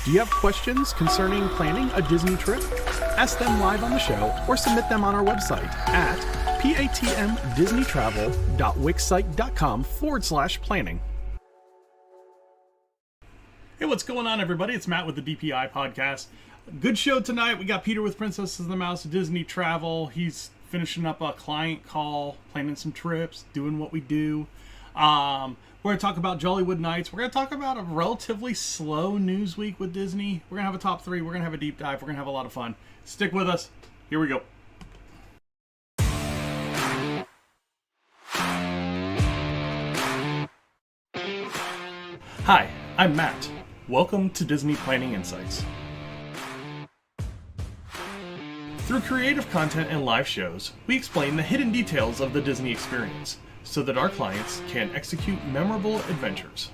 Do you have questions concerning planning a Disney trip? Ask them live on the show or submit them on our website at patmdisneytravel.wixsite.com/planning. Hey, what's going on, everybody? It's Matt with the DPI podcast. Good show tonight. We got Peter with Princess and the Mouse Disney Travel. He's finishing up a client call, planning some trips, doing what we do. We're going to talk about Jollywood Nights. We're going to talk about a relatively slow news week with Disney. We're going to have a top three. We're going to have a deep dive. We're going to have a lot of fun. Stick with us. Here we go. Hi, I'm Matt. Welcome to Disney Planning Insights. Through creative content and live shows, we explain the hidden details of the Disney experience so that our clients can execute memorable adventures.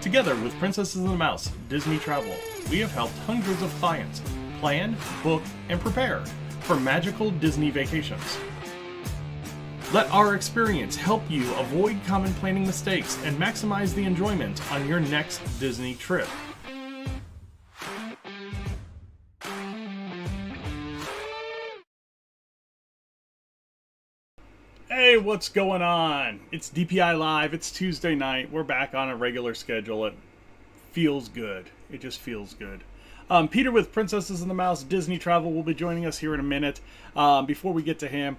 Together with Princesses and the Mouse Disney Travel, we have helped hundreds of clients plan, book, and prepare for magical Disney vacations. Let our experience help you avoid common planning mistakes and maximize the enjoyment on your next Disney trip. Hey, what's going on? It's DPI Live. It's Tuesday night. We're back on a regular schedule. It feels good. It just feels good. Peter with Princesses and the Mouse Disney Travel will be joining us here in a minute. Before we get to him,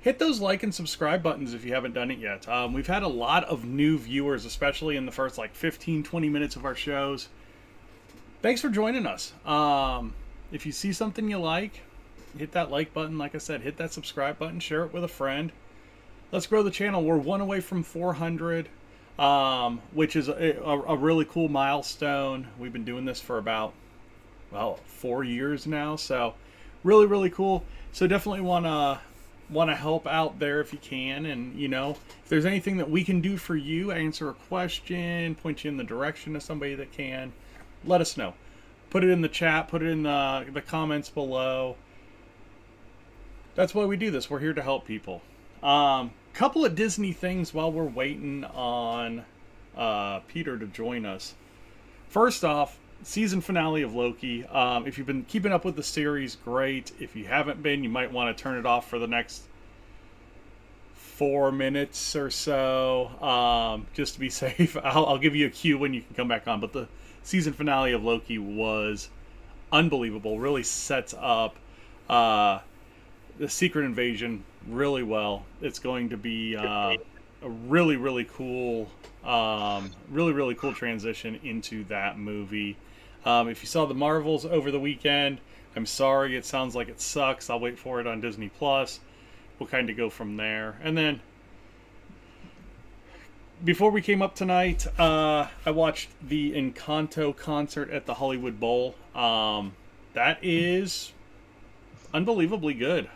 hit those like and subscribe buttons if you haven't done it yet. We've had a lot of new viewers, especially in the first 15-20 minutes of our shows. Thanks for joining us. If you see something you like, hit that like button. Like I said, hit that subscribe button, share it with a friend. Let's grow the channel. We're one away from 400, which is a really cool milestone. We've been doing this for about, 4 years now. So really, really cool. So definitely want to help out there if you can. And, if there's anything that we can do for you, answer a question, point you in the direction of somebody that can, let us know. Put it in the chat, put it in the comments below. That's why we do this. We're here to help people. Couple of Disney things while we're waiting on Peter to join us. First off, season finale of Loki. If you've been keeping up with the series, great. If you haven't been, you might want to turn it off for the next 4 minutes or so, just to be safe. I'll give you a cue when you can come back on. But the season finale of Loki was unbelievable. Really sets up the Secret Invasion really well. It's going to be a really, really cool transition into that movie. If you saw the Marvels over the weekend, I'm sorry, it sounds like it sucks. I'll wait for it on Disney Plus. We'll kind of go from there. And then before we came up tonight, I watched the Encanto concert at the Hollywood Bowl. That is unbelievably good.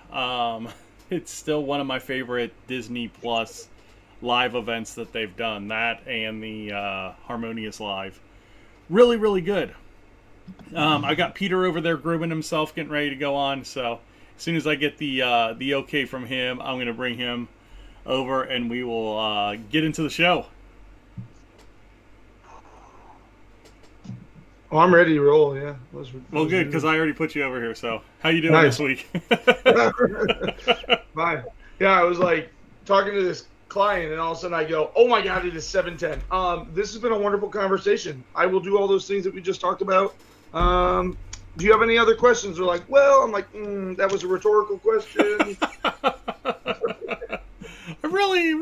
It's still one of my favorite Disney Plus live events that they've done. That and the Harmonious Live. Really, really good. I got Peter over there grooming himself, getting ready to go on. So as soon as I get the okay from him, I'm going to bring him over and we will get into the show. Oh, I'm ready to roll, yeah. Well, good, because I already put you over here, so how you doing this week? Fine. Yeah, I was talking to this client, and all of a sudden I go, oh my God, it is 7:10. This has been a wonderful conversation. I will do all those things that we just talked about. Do you have any other questions? They're like, well, I'm like, that was a rhetorical question. Really,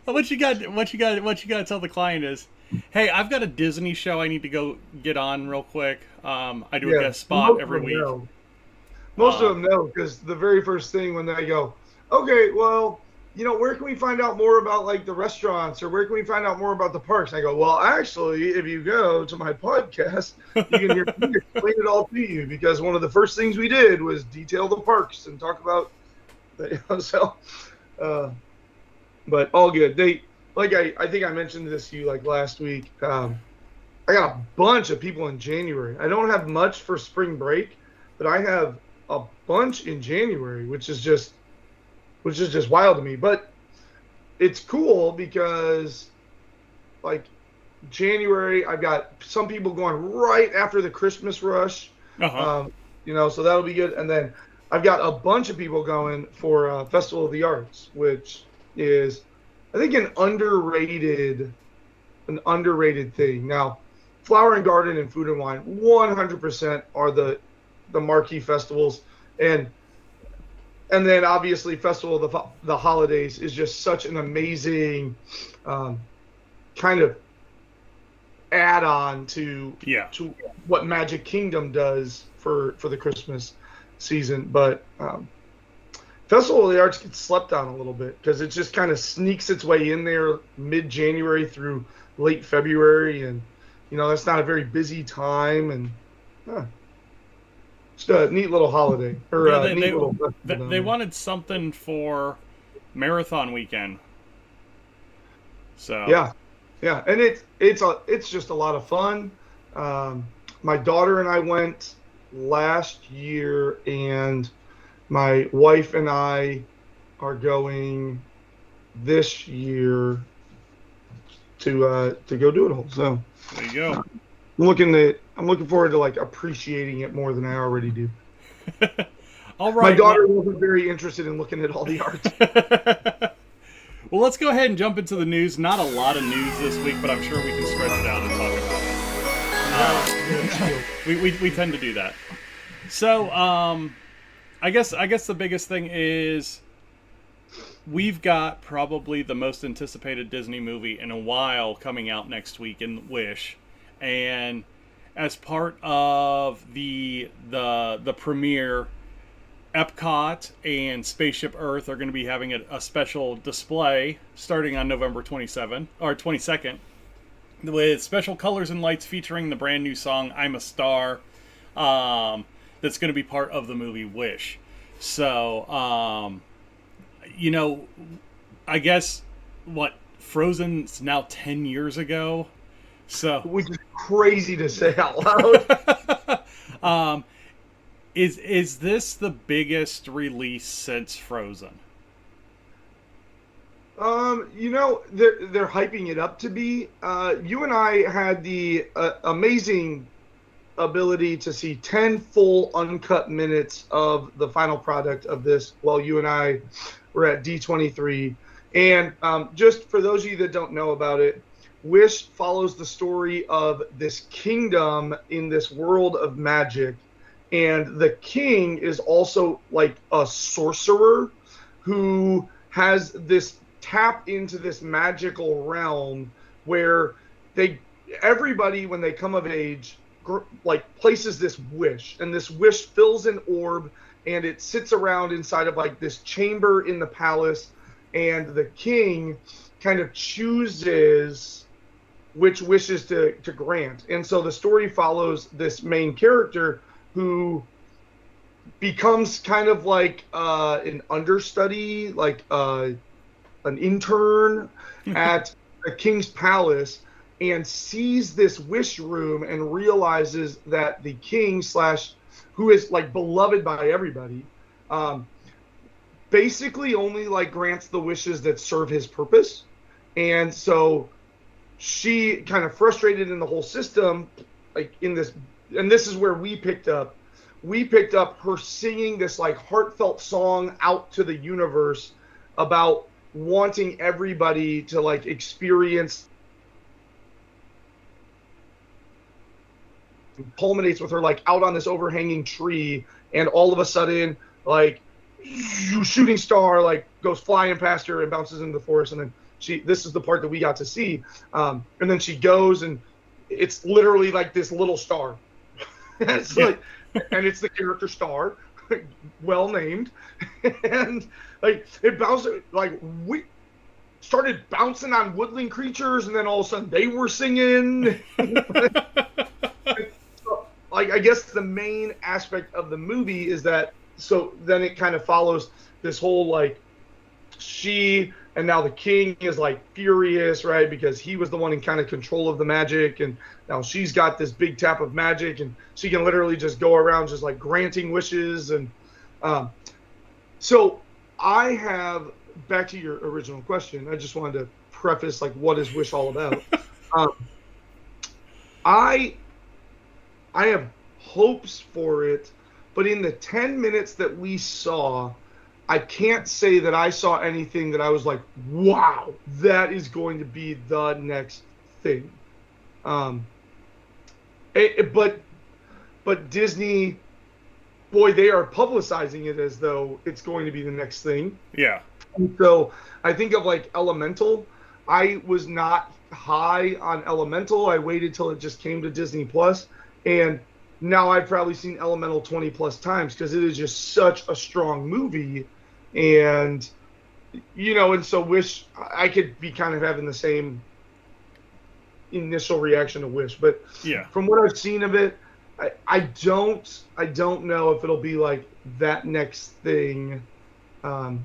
what you got to tell the client is, hey, I've got a Disney show I need to go get on real quick. I do a guest spot every week. Most of them know, because the very first thing when they go, okay, well, where can we find out more about the restaurants, or where can we find out more about the parks? And I go, well, actually, if you go to my podcast, you can hear me explain it all to you, because one of the first things we did was detail the parks and talk about but all good. I think I mentioned this to you last week. I got a bunch of people in January. I don't have much for spring break, but I have a bunch in January, which is just wild to me. But it's cool because January, I've got some people going right after the Christmas rush. Uh-huh. So that'll be good. And then I've got a bunch of people going for Festival of the Arts, which is, I think, an underrated thing. Now, Flower and Garden and Food and Wine 100% are the marquee festivals, and then obviously Festival of the Holidays is just such an amazing kind of add-on to what Magic Kingdom does for the Christmas season. But Festival of the Arts gets slept on a little bit because it just kind of sneaks its way in there mid-January through late February, and that's not a very busy time, and just a neat little holiday they wanted something for marathon weekend. So yeah, and it's just a lot of fun. My daughter and I went last year, and my wife and I are going this year to go do it all. So there you go. I'm looking forward to like appreciating it more than I already do. All right. My daughter wasn't very interested in looking at all the art. Well, let's go ahead and jump into the news. Not a lot of news this week, but I'm sure we can stretch it out and talk about it. We tend to do that. So, I guess the biggest thing is we've got probably the most anticipated Disney movie in a while coming out next week in Wish, and as part of the premiere, Epcot and Spaceship Earth are going to be having a special display starting on November 22nd, with special colors and lights featuring the brand new song "I'm a Star." That's going to be part of the movie Wish. So, I guess Frozen's now 10 years ago. So, which is crazy to say out loud. Is this the biggest release since Frozen? They're hyping it up to be. You and I had the amazing ability to see 10 full uncut minutes of the final product of this while you and I were at D23. And just for those of you that don't know about it, Wish follows the story of this kingdom in this world of magic. And the king is also like a sorcerer who has this tap into this magical realm where everybody, when they come of age, like places this wish, and this wish fills an orb, and it sits around inside of like this chamber in the palace, and the king kind of chooses which wishes to grant. And so the story follows this main character who becomes kind of like an understudy, like an intern at the king's palace, and sees this wish room and realizes that the king / who is like beloved by everybody, basically only like grants the wishes that serve his purpose. And so she, kind of frustrated in the whole system, like in this, and this is where we picked up her singing this like heartfelt song out to the universe about wanting everybody to like experience. Culminates with her like out on this overhanging tree, and all of a sudden like shooting star like goes flying past her and bounces into the forest, and then this is the part that we got to see, and then she goes, and it's literally like this little star. It's like, and it's the character Star, well named, and like it bounced, like we started bouncing on woodland creatures, and then all of a sudden they were singing. Like, I guess the main aspect of the movie is that, so then it kind of follows this whole like and now the king is like furious, right? Because he was the one in kind of control of the magic, and now she's got this big tap of magic, and she can literally just go around just like granting wishes. And so I have, back to your original question, I just wanted to preface like what is Wish all about. I I have hopes for it, but in the 10 minutes that we saw, I can't say that I saw anything that I was like, wow, that is going to be the next thing. Um, but Disney, boy, they are publicizing it as though it's going to be the next thing. Yeah. And so I think of like Elemental. I was not high on Elemental. I waited till it just came to Disney Plus, and now I've probably seen Elemental 20 plus times because it is just such a strong movie. And and so Wish, I could be kind of having the same initial reaction to Wish, but Yeah. from what I've seen of it, I don't know if it'll be like that next thing. I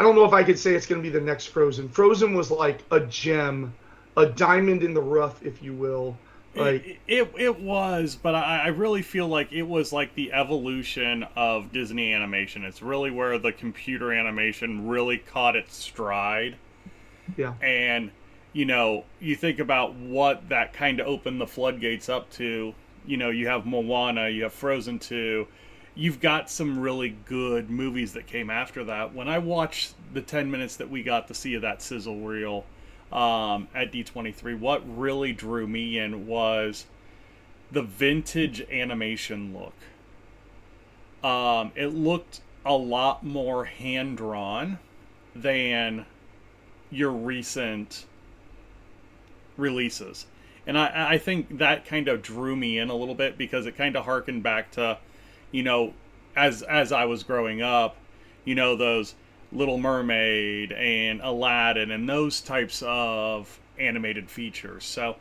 don't know if I could say it's going to be the next Frozen. Frozen was like a gem, a diamond in the rough, if you will. Like it was, but I really feel like it was like the evolution of Disney animation. It's really where the computer animation really caught its stride. Yeah. And you think about what that kind of opened the floodgates up to. You have Moana, you have Frozen 2. You've got some really good movies that came after that. When I watched the 10 minutes that we got to see of that sizzle reel at D23, what really drew me in was the vintage animation look. It looked a lot more hand-drawn than your recent releases. And I think that kind of drew me in a little bit because it kind of harkened back to, as I was growing up, those Little Mermaid and Aladdin and those types of animated features. So,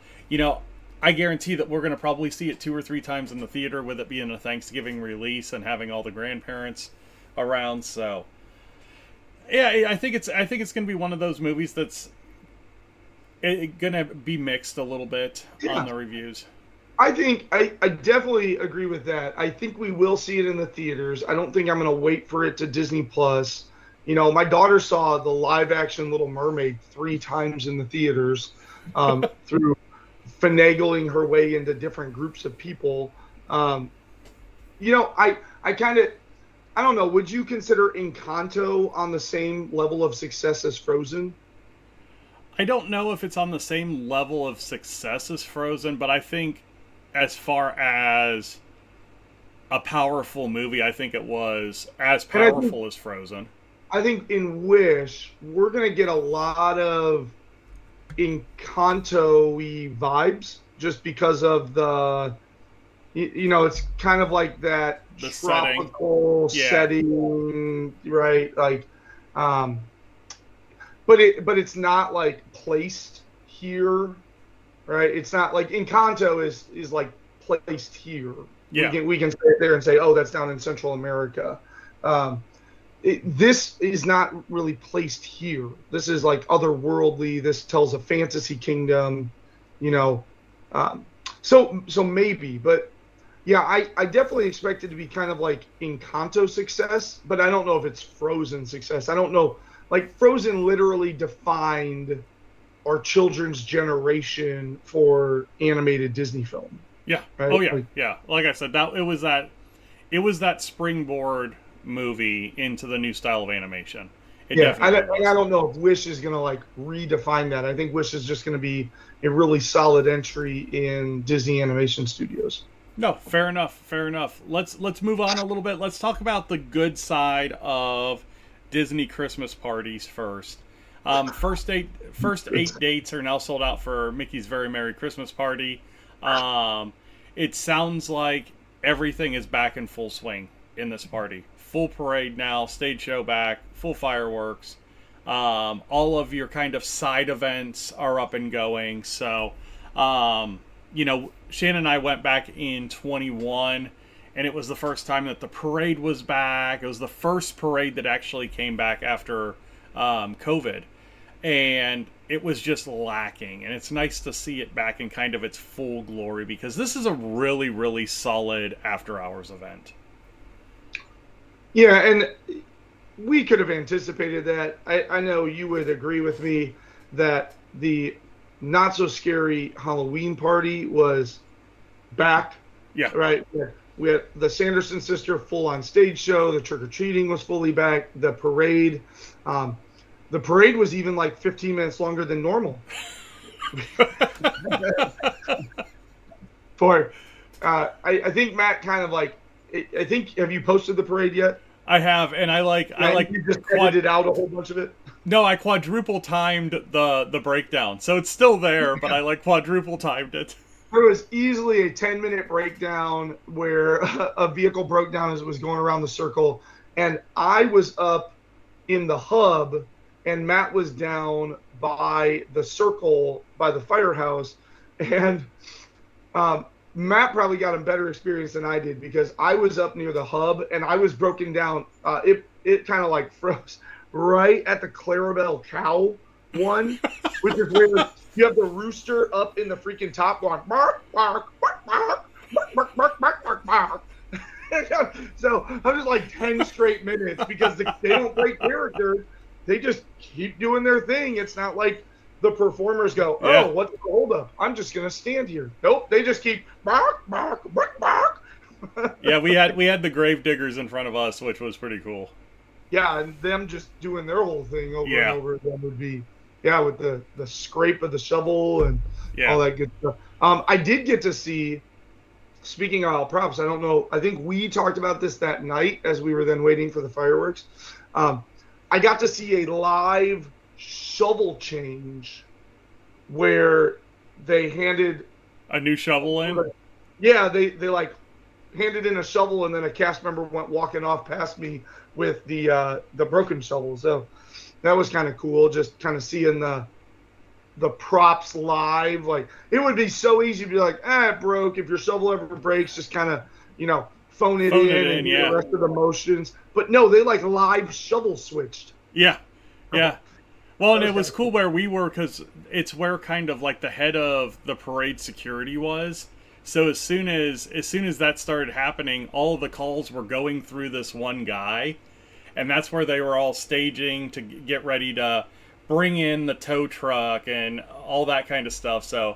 I guarantee that we're going to probably see it 2 or 3 times in the theater, with it being a Thanksgiving release and having all the grandparents around. So, yeah, I think it's going to be one of those movies that's going to be mixed a little bit on the reviews. I think I definitely agree with that. I think we will see it in the theaters. I don't think I'm going to wait for it to Disney Plus. My daughter saw the live action Little Mermaid 3 times in the theaters through finagling her way into different groups of people. I kind of, I don't know, would you consider Encanto on the same level of success as Frozen? I don't know if it's on the same level of success as Frozen, but I think as far as a powerful movie, I think it was as powerful as Frozen. I think in Wish, we're going to get a lot of Encanto-y vibes just because of the, it's kind of like that the tropical setting, right? Like, but it's not like placed here, right? It's not like Encanto is like placed here. Yeah. We can sit there and say, oh, that's down in Central America. This is not really placed here. This is like otherworldly. This tells a fantasy kingdom, so maybe, but yeah, I definitely expect it to be kind of like Encanto success, but I don't know if it's Frozen success. I don't know. Like Frozen literally defined our children's generation for animated Disney film. Yeah. Right? Oh yeah. Yeah. Like I said, it was that springboard movie into the new style of animation. I don't know if Wish is going to like redefine that. I think Wish is just going to be a really solid entry in Disney Animation Studios. No, fair enough. Let's move on a little bit. Let's talk about the good side of Disney Christmas parties first. First 8 dates are now sold out for Mickey's Very Merry Christmas Party. It sounds like everything is back in full swing in this party. Full parade now, stage show back, full fireworks. All of your kind of side events are up and going. So, Shannon and I went back in 21, and it was the first time that the parade was back. It was the first parade that actually came back after COVID. And it was just lacking. And it's nice to see it back in kind of its full glory, because this is a really, really solid after-hours event. Yeah, and we could have anticipated that. I know you would agree with me that the not so scary Halloween party was back. Yeah. Right. We had the Sanderson sister full on stage show. The trick or treating was fully back. The parade was even like 15 minutes longer than normal. I think Matt kind of like. I think, have you posted the parade yet? I have, and I like You just edited out a whole bunch of it. No, I quadruple timed the breakdown, so it's still there, but I like quadruple timed it. There was easily a 10-minute breakdown where a vehicle broke down as it was going around the circle, and I was up in the hub, and Matt was down by the circle by the firehouse, and Matt probably got a better experience than I did because I was up near the hub and I was broken down. It kind of like froze right at the Clarabelle cow one, which is where you have the rooster up in the freaking top going bark, bark, bark, bark, bark, bark, bark, bark, bark. So I'm just like 10 straight minutes because they don't break character. They just keep doing their thing. It's not like the performers go, oh, yeah. What's the holdup? I'm just going to stand here. Nope. They just keep bark, bark, bark, bark. Yeah, we had the grave diggers in front of us, which was pretty cool. Yeah, and them just doing their whole thing over Yeah. and over again would be, with the scrape of the shovel and all that good stuff. I did get to see, speaking of props, I don't know, I think we talked about this that night as we were then waiting for the fireworks. I got to see a live shovel change where they handed a new shovel in. Yeah, they like handed in a shovel and then a cast member went walking off past me with the broken shovel. So that was kind of cool, just kind of seeing the props live. Like it would be so easy to be like, it broke. If your shovel ever breaks, just kind of phone it in and do the rest of the motions. But no, they like live shovel switched. Yeah. Well, and it was cool where we were because it's where kind of like the head of the parade security was. So as soon as that started happening, all of the calls were going through this one guy, and that's where they were all staging to get ready to bring in the tow truck and all that kind of stuff. So,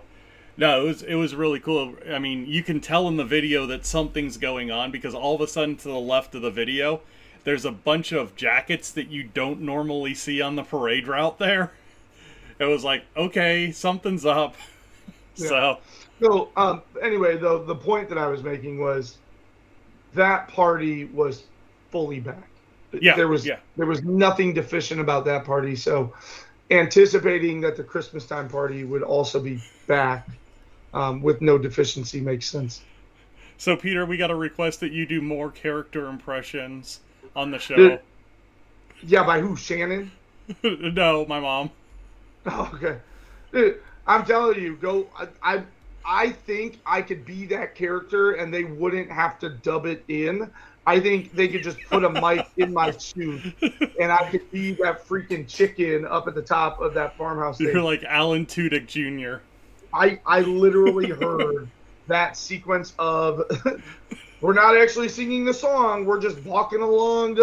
no, it was really cool. I mean, you can tell in the video that something's going on because all of a sudden to the left of the video, there's a bunch of jackets that you don't normally see on the parade route there. It was like, okay, something's up. Yeah. So anyway, the point that I was making was that party was fully back. Yeah. There was nothing deficient about that party. So anticipating that the Christmas time party would also be back with no deficiency makes sense. So Peter, we got a request that you do more character impressions on the show. Yeah, by who? Shannon? No, my mom. Oh, okay. Dude, I'm telling you, go. I think I could be that character and they wouldn't have to dub it in. I think they could just put a mic in my suit and I could be that freaking chicken up at the top of that farmhouse stage. You're like Alan Tudyk Jr. I literally heard that sequence of we're not actually singing the song, we're just walking along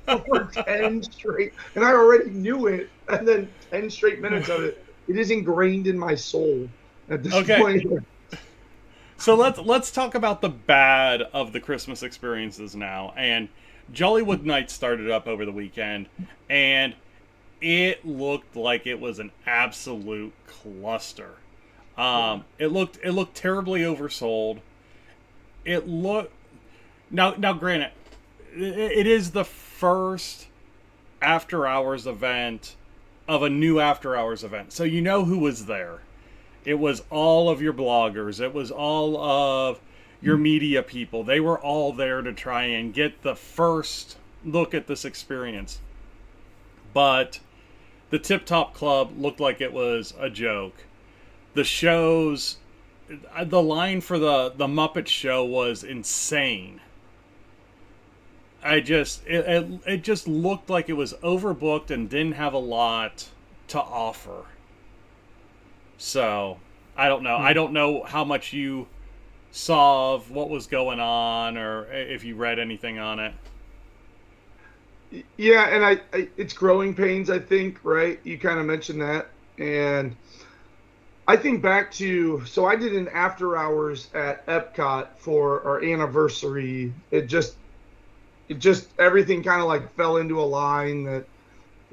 for 10 straight, and I already knew it, and then 10 straight minutes of it. It is ingrained in my soul at this point. So let's talk about the bad of the Christmas experiences now. And Jollywood Nights started up over the weekend, and it looked like it was an absolute cluster. It looked terribly oversold. It looked now granted, it is the first after hours event of a new after hours event, so you know who was there. It was all of your bloggers. It was all of your media people. They were all there to try and get the first look at this experience. But the Tip Top Club looked like it was a joke. The shows, the line for the Muppet Show was insane. It just looked like it was overbooked and didn't have a lot to offer. So, I don't know. I don't know how much you saw of what was going on or if you read anything on it. Yeah, and I it's growing pains, I think, right? You kind of mentioned that. And I think back to, so I did an after hours at Epcot for our anniversary. It just everything kind of like fell into a line that,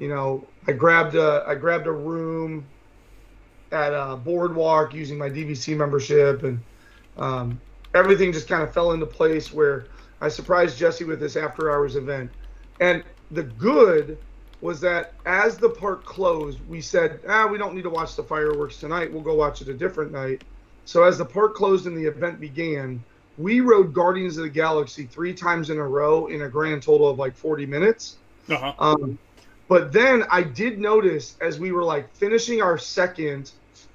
I grabbed a room at a Boardwalk using my DVC membership, and everything just kind of fell into place where I surprised Jesse with this after hours event. And the good was that as the park closed, we said, we don't need to watch the fireworks tonight. We'll go watch it a different night. So as the park closed and the event began, we rode Guardians of the Galaxy 3 times in a row in a grand total of like 40 minutes. Uh-huh. But then I did notice as we were like finishing our second,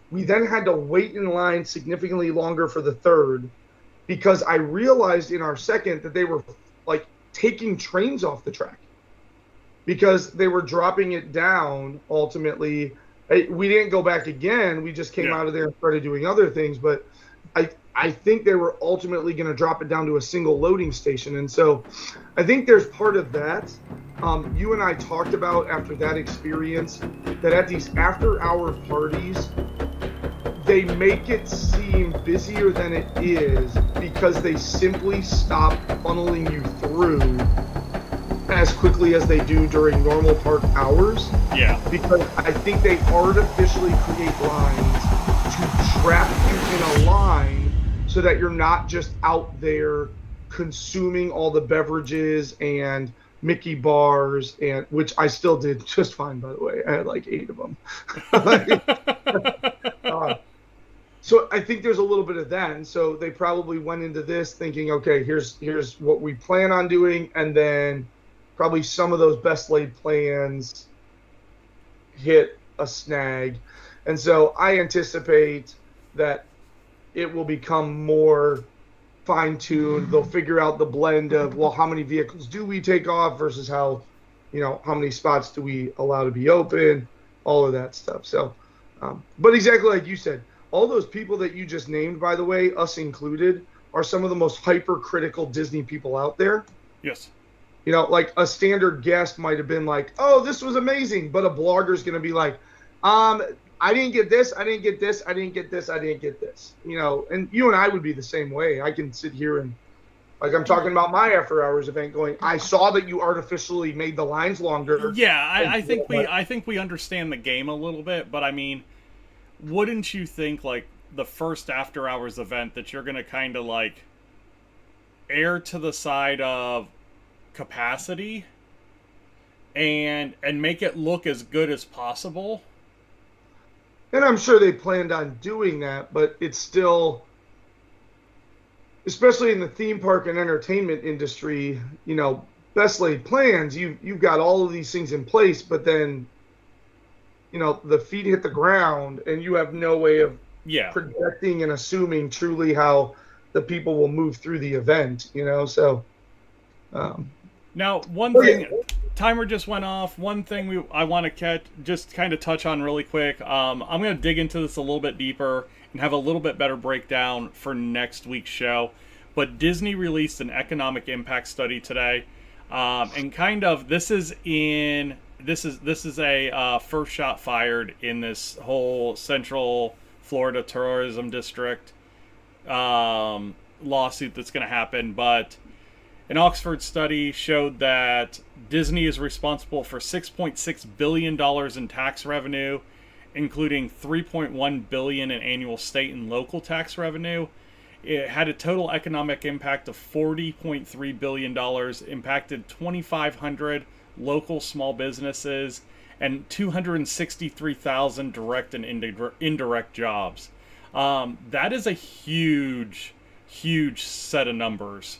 we then had to wait in line significantly longer for the third, because I realized in our second that they were like taking trains off the track because they were dropping it down ultimately. We didn't go back again. We just came out of there and started doing other things. But I think they were ultimately going to drop it down to a single loading station. And so I think there's part of that. You and I talked about after that experience that at these after-hour parties, they make it seem busier than it is because they simply stop funneling you through as quickly as they do during normal park hours. Yeah. Because I think they artificially create lines to trap you in a line so that you're not just out there consuming all the beverages and Mickey bars, and which I still did just fine, by the way. I had like 8 of them. So I think there's a little bit of that. And so they probably went into this thinking, okay, here's what we plan on doing. And then probably some of those best laid plans hit a snag. And so I anticipate that it will become more fine-tuned. They'll figure out the blend of, well, how many vehicles do we take off versus how many spots do we allow to be open, all of that stuff. So, but exactly like you said, all those people that you just named, by the way, us included, are some of the most hypercritical Disney people out there. Yes. Like a standard guest might have been like, oh, this was amazing. But a blogger's going to be like, I didn't get this, I didn't get this, I didn't get this, I didn't get this. And you and I would be the same way. I can sit here and, like I'm talking about my after hours event going, I saw that you artificially made the lines longer. Yeah, I think we understand the game a little bit, but I mean, wouldn't you think like the first after hours event that you're going to kind of like err to the side of capacity and make it look as good as possible? And I'm sure they planned on doing that, but it's still, especially in the theme park and entertainment industry, best laid plans, you've got all of these things in place, but then, the feet hit the ground and you have no way of projecting and assuming truly how the people will move through the event, so. Now, one thing, timer just went off. One thing I want to just kind of touch on really quick. I'm going to dig into this a little bit deeper and have a little bit better breakdown for next week's show. But Disney released an economic impact study today, and kind of this is a first shot fired in this whole Central Florida tourism district lawsuit that's going to happen, but. An Oxford study showed that Disney is responsible for $6.6 billion in tax revenue, including $3.1 billion in annual state and local tax revenue. It had a total economic impact of $40.3 billion, impacted 2,500 local small businesses, and 263,000 direct and indirect jobs. That is a huge, huge set of numbers.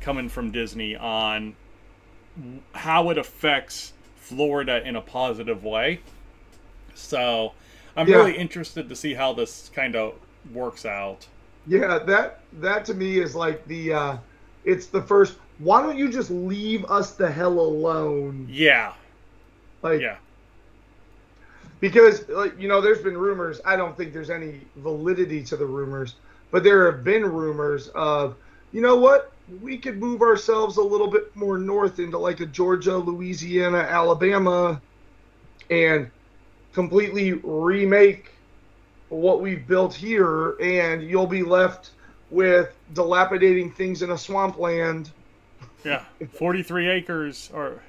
Coming from Disney on how it affects Florida in a positive way. So I'm really interested to see how this kind of works out. Yeah, that to me is like it's the first, why don't you just leave us the hell alone? Yeah. Because, there's been rumors, I don't think there's any validity to the rumors, but there have been rumors of, you know what? We could move ourselves a little bit more north into like a Georgia, Louisiana, Alabama, and completely remake what we've built here, and you'll be left with dilapidating things in a swampland. Yeah, 43 acres, or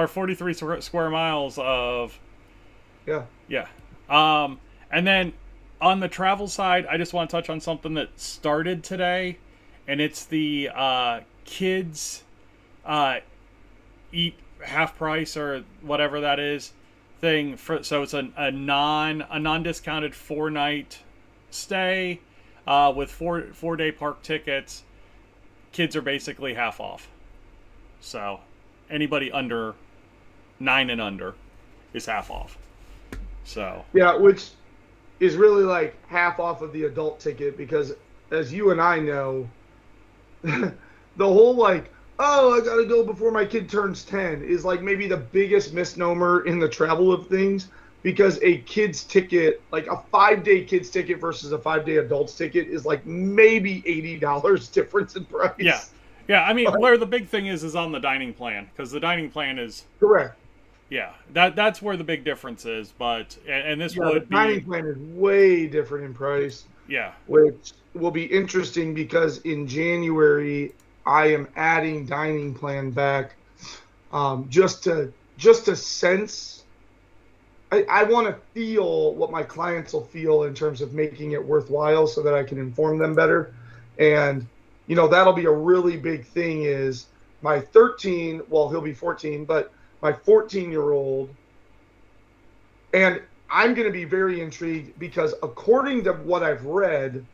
43 square miles of. Yeah. And then on the travel side, I just want to touch on something that started today, and it's the kids eat half price or whatever that is thing. So it's a non-discounted 4-night stay with 4-day park tickets. Kids are basically half off. So anybody under 9 and under is half off. So yeah, which is really like half off of the adult ticket, because as you and I know, the whole like, oh, I gotta go before my kid turns 10 is like maybe the biggest misnomer in the travel of things, because a kid's ticket, like a 5-day kid's ticket versus a 5-day adult's ticket, is like maybe $80 difference in price. Yeah. I mean, where the big thing is on the dining plan, because the dining plan is correct. Yeah, that's where the big difference is. But and this would the dining plan is way different in price. Yeah, which will be interesting because in January I am adding dining plan back, just to sense. I want to feel what my clients will feel in terms of making it worthwhile, so that I can inform them better. And that'll be a really big thing. Is my 13? Well, he'll be 14, but my 14-year-old, and I'm going to be very intrigued because according to what I've read,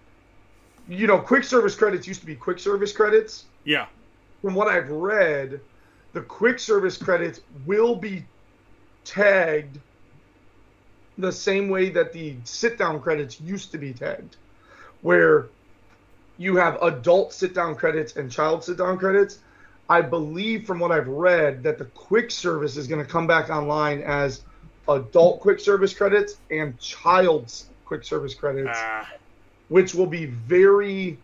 quick service credits used to be quick service credits. Yeah. From what I've read, the quick service credits will be tagged the same way that the sit-down credits used to be tagged, where you have adult sit-down credits and child sit-down credits. I believe from what I've read that the quick service is going to come back online as adult quick service credits and child's quick service credits, which will be very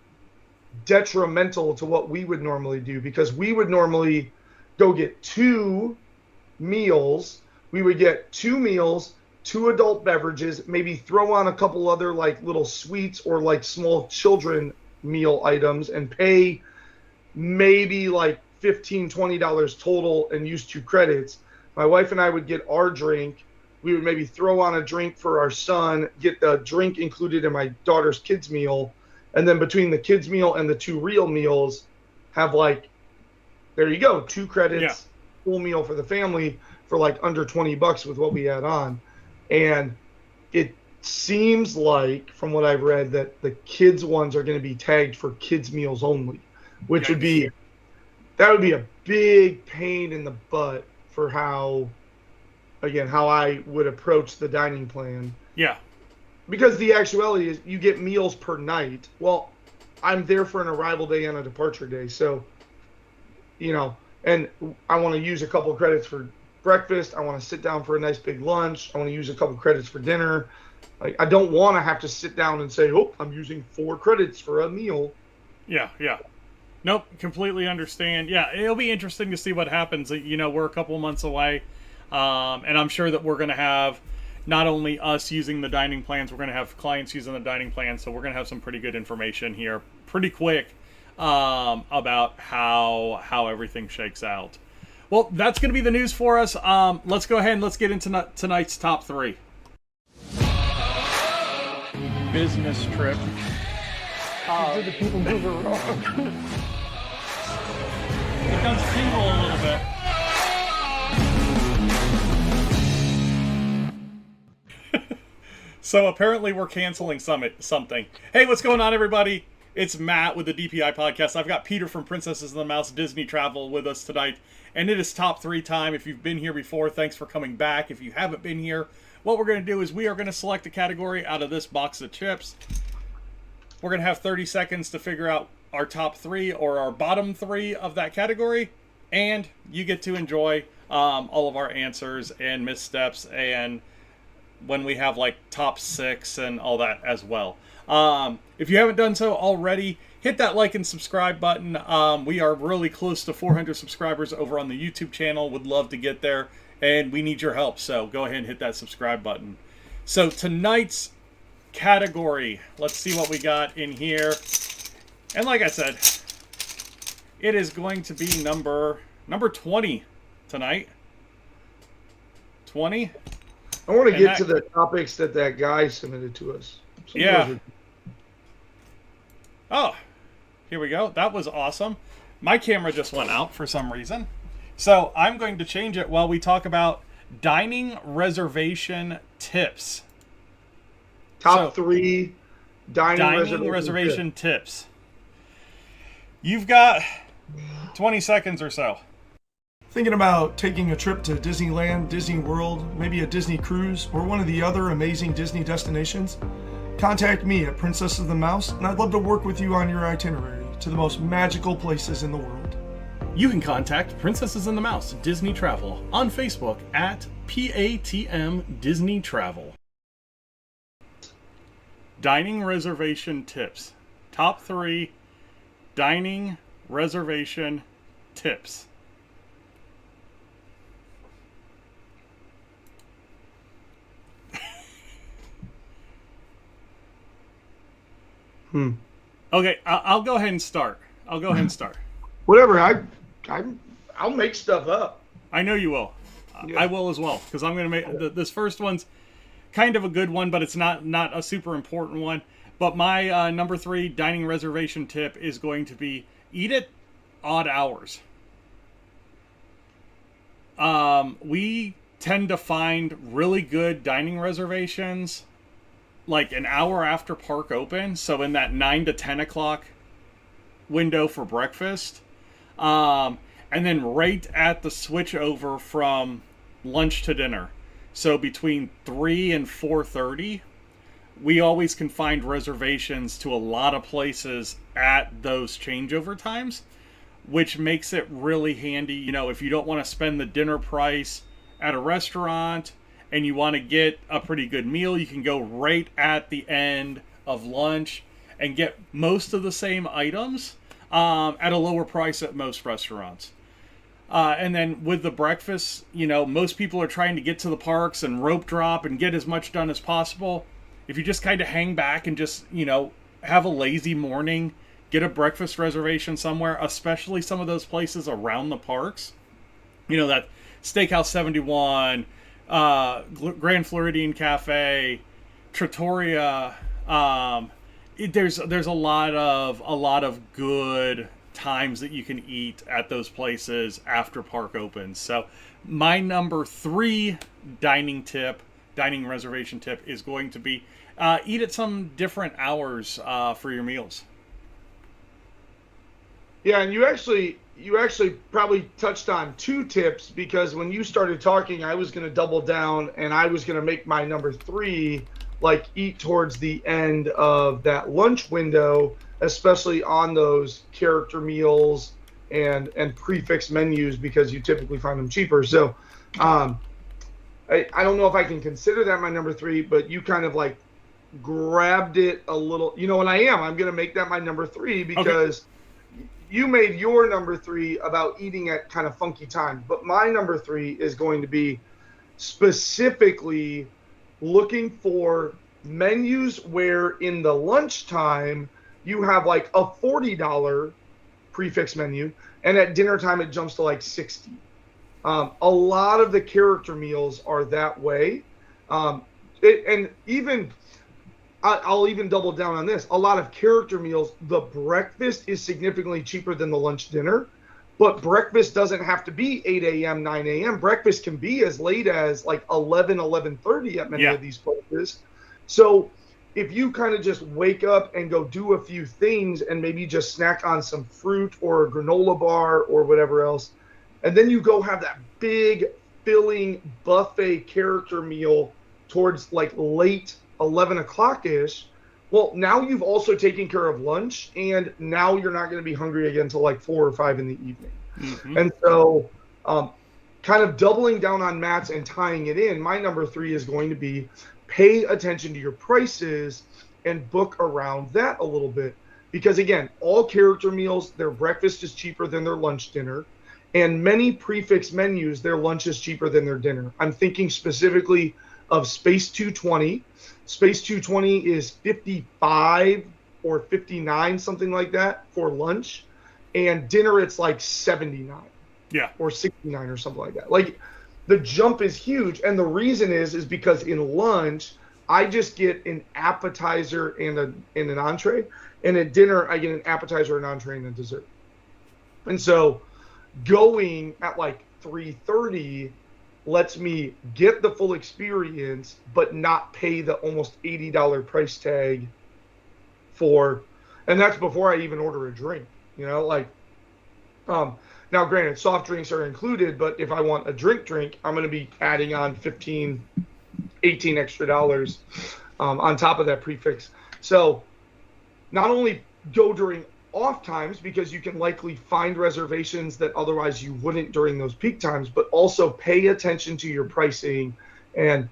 detrimental to what we would normally do, because we would normally go get 2 meals. We would get 2 meals, 2 adult beverages, maybe throw on a couple other like little sweets or like small children meal items, and pay maybe like $15-$20 total and use 2 credits. My wife and I would get our drink. We would maybe throw on a drink for our son, get the drink included in my daughter's kids meal, and then between the kids meal and the 2 real meals, have like, there you go, 2 credits, full meal for the family for like under $20 with what we add on. And it seems like, from what I've read, that the kids ones are going to be tagged for kids meals only, which would be a big pain in the butt for how I would approach the dining plan. Yeah. Because the actuality is you get meals per night. Well, I'm there for an arrival day and a departure day. So, and I want to use a couple of credits for breakfast. I want to sit down for a nice big lunch. I want to use a couple of credits for dinner. Like, I don't want to have to sit down and say, oh, I'm using 4 credits for a meal. Yeah. Nope, completely understand. Yeah, it'll be interesting to see what happens. We're a couple months away, and I'm sure that we're going to have not only us using the dining plans, we're going to have clients using the dining plans, so we're going to have some pretty good information here pretty quick about how everything shakes out. Well, that's going to be the news for us. Let's go ahead and let's get into tonight's top 3. Business trip. Did the people move around? It does tingle a little bit. So apparently we're canceling something. Hey, what's going on, everybody? It's Matt with the DPI podcast. I've got Peter from Princesses and the Mouse Disney Travel with us tonight, and it is top 3 time. If you've been here before, thanks for coming back. If you haven't been here, what we're going to do is we are going to select a category out of this box of chips. We're going to have 30 seconds to figure out our top 3 or our bottom 3 of that category, and you get to enjoy all of our answers and missteps, and when we have like top 6 and all that as well. If you haven't done so already, hit that like and subscribe button. We are really close to 400 subscribers over on the YouTube channel. Would love to get there. and we need your help. So go ahead and hit that subscribe button. So tonight's category, let's see what we got in here. And like I said, it is going to be number 20 tonight. 20. I want to get to the topics that guy submitted to us. Oh, here we go. That was awesome. My camera just went out for some reason. So I'm going to change it while we talk about dining reservation tips. Top 3 dining reservation tips. You've got 20 seconds or so. Thinking about taking a trip to Disneyland, Disney World, maybe a Disney cruise, or one of the other amazing Disney destinations? Contact me at Princess of the Mouse, and I'd love to work with you on your itinerary to the most magical places in the world. You can contact Princesses and the Mouse Disney Travel on Facebook at PATM Disney Travel. Dining reservation tips. Top 3 dining reservation tips. Okay, I'll go ahead and start. Whatever. I'll make stuff up. I know you will. Yeah. I will as well, because I'm going to make this first one's kind of a good one, but it's not a super important one. But my number 3 dining reservation tip is going to be eat at odd hours. We tend to find really good dining reservations like an hour after park open, so in that 9 to 10 o'clock window for breakfast, and then right at the switch over from lunch to dinner. So between 3 and 4:30, we always can find reservations to a lot of places at those changeover times, which makes it really handy. You know, if you don't want to spend the dinner price at a restaurant and you want to get a pretty good meal, you can go right at the end of lunch and get most of the same items at a lower price at most restaurants. And then with the breakfast, you know, most people are trying to get to the parks and rope drop and get as much done as possible. If you just kind of hang back and just, you know, have a lazy morning, get a breakfast reservation somewhere, especially some of those places around the parks. You know, that Steakhouse 71, Grand Floridian Cafe, Trattoria. There's a lot of good times that you can eat at those places after park opens. So my number 3 dining reservation tip is going to be eat at some different hours for your meals. Yeah, and you actually probably touched on 2 tips, because when you started talking, I was going to double down and I was going to make my number 3 like eat towards the end of that lunch window, especially on those character meals and prefix menus, because you typically find them cheaper. So I don't know if I can consider that my number 3, but you kind of like grabbed it a little, you know, and I'm going to make that my number 3 because you made your number 3 about eating at kind of funky times. But my number 3 is going to be specifically looking for menus where in the lunchtime you have like a $40 prefix menu, and at dinner time it jumps to like $60. A lot of the character meals are that way. I'll even double down on this. A lot of character meals, the breakfast is significantly cheaper than the lunch dinner, but breakfast doesn't have to be 8 a.m., 9 a.m. Breakfast can be as late as like 11:30 at many of these places. So if you kind of just wake up and go do a few things and maybe just snack on some fruit or a granola bar or whatever else, and then you go have that big filling buffet character meal towards like late 11 o'clock-ish, well, now you've also taken care of lunch, and now you're not going to be hungry again until like 4 or 5 in the evening. Mm-hmm. And so kind of doubling down on Matt's and tying it in, my number 3 is going to be pay attention to your prices and book around that a little bit. Because, again, all character meals, their breakfast is cheaper than their lunch dinner. And many prefix menus, their lunch is cheaper than their dinner. I'm thinking specifically of Space 220. Space 220 is 55 or 59, something like that for lunch. And dinner, it's like 79. Yeah. Or 69 or something like that. Like, the jump is huge. And the reason is because in lunch, I just get an appetizer and an entree. And at dinner, I get an appetizer, an entree, and a dessert. And so going at like 3:30 lets me get the full experience, but not pay the almost $80 price tag for, and that's before I even order a drink, like, now granted, soft drinks are included, but if I want a drink, I'm going to be adding on 15, 18 extra dollars on top of that prefix. So not only go during off times, because you can likely find reservations that otherwise you wouldn't during those peak times, but also pay attention to your pricing and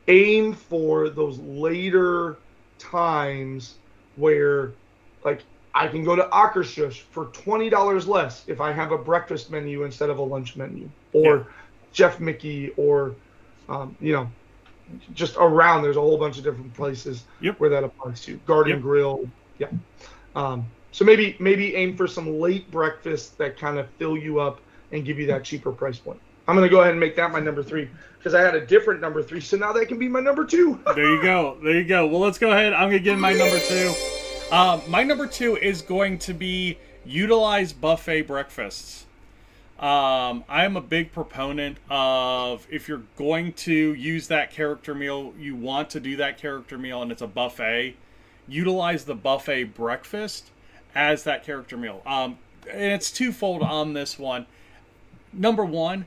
aim for those later times where, like, I can go to Akershus for $20 less if I have a breakfast menu instead of a lunch menu, or Jeff Mickey, or just around. There's a whole bunch of different places where that applies to. Garden Grill, so maybe aim for some late breakfasts that kind of fill you up and give you that cheaper price point. I'm going to go ahead and make that my number 3 because I had a different number 3, so now that can be my number 2. There you go. Well, let's go ahead. I'm going to give my number 2. My number 2 is going to be utilize buffet breakfasts. I am a big proponent of, if you're going to use that character meal, you want to do that character meal and it's a buffet, utilize the buffet breakfast as that character meal. And it's twofold on this one. Number one,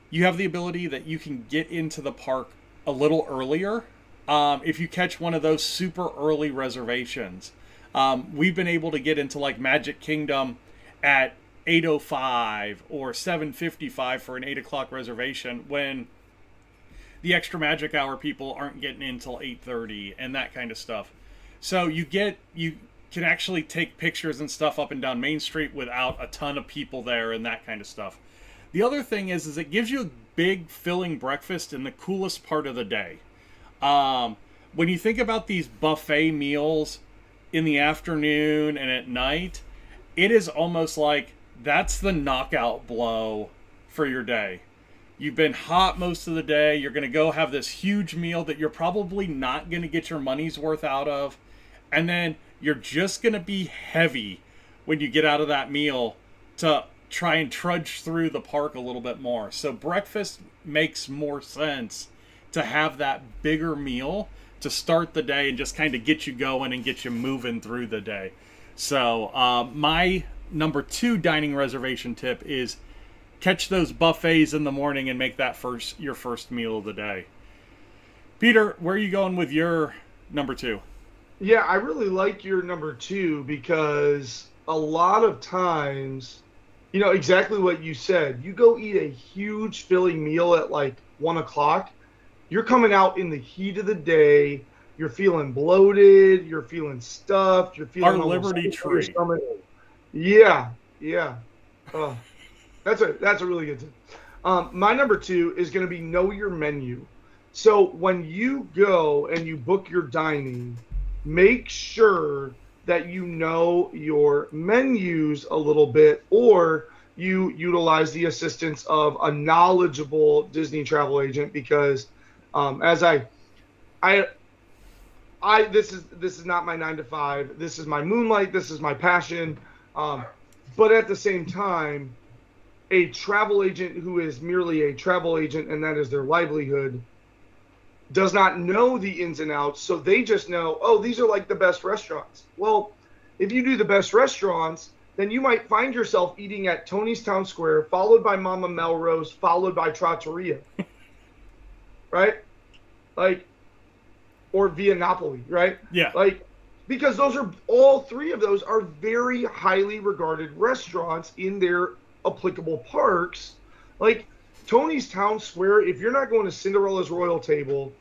you have the ability that you can get into the park a little earlier. If you catch one of those super early reservations. We've been able to get into like Magic Kingdom at 8:05 or 7:55 for an 8 o'clock reservation, when the extra magic hour people aren't getting in till 8:30 and that kind of stuff. So you can actually take pictures and stuff up and down Main Street without a ton of people there and that kind of stuff. The other thing is it gives you a big filling breakfast in the coolest part of the day. When you think about these buffet meals in the afternoon and at night, it is almost like that's the knockout blow for your day. You've been hot most of the day. You're going to go have this huge meal that you're probably not going to get your money's worth out of. And then you're just going to be heavy when you get out of that meal to try and trudge through the park a little bit more. So breakfast makes more sense to have that bigger meal to start the day and just kind of get you going and get you moving through the day. So my number 2 dining reservation tip is catch those buffets in the morning and make that your first meal of the day. Peter, where are you going with your number 2? Yeah, I really like your number 2 because a lot of times, exactly what you said. You go eat a huge filling meal at like 1 o'clock. You're coming out in the heat of the day. You're feeling bloated. You're feeling stuffed. You're feeling our Liberty Tree. Yeah. That's a really good tip. My number 2 is going to be know your menu. So when you go and you book your dining, make sure that you know your menus a little bit, or you utilize the assistance of a knowledgeable Disney travel agent, because this is not my 9 to 5. This is my moonlight. This is my passion. But at the same time, a travel agent who is merely a travel agent, and that is their livelihood, does not know the ins and outs. So they just know, oh, these are like the best restaurants. Well, if you do the best restaurants, then you might find yourself eating at Tony's Town Square, followed by Mama Melrose, followed by Trattoria. Right? Like, or Via Napoli, right? Yeah. Like, because all 3 of those are very highly regarded restaurants in their applicable parks. Like, Tony's Town Square, if you're not going to Cinderella's Royal Table,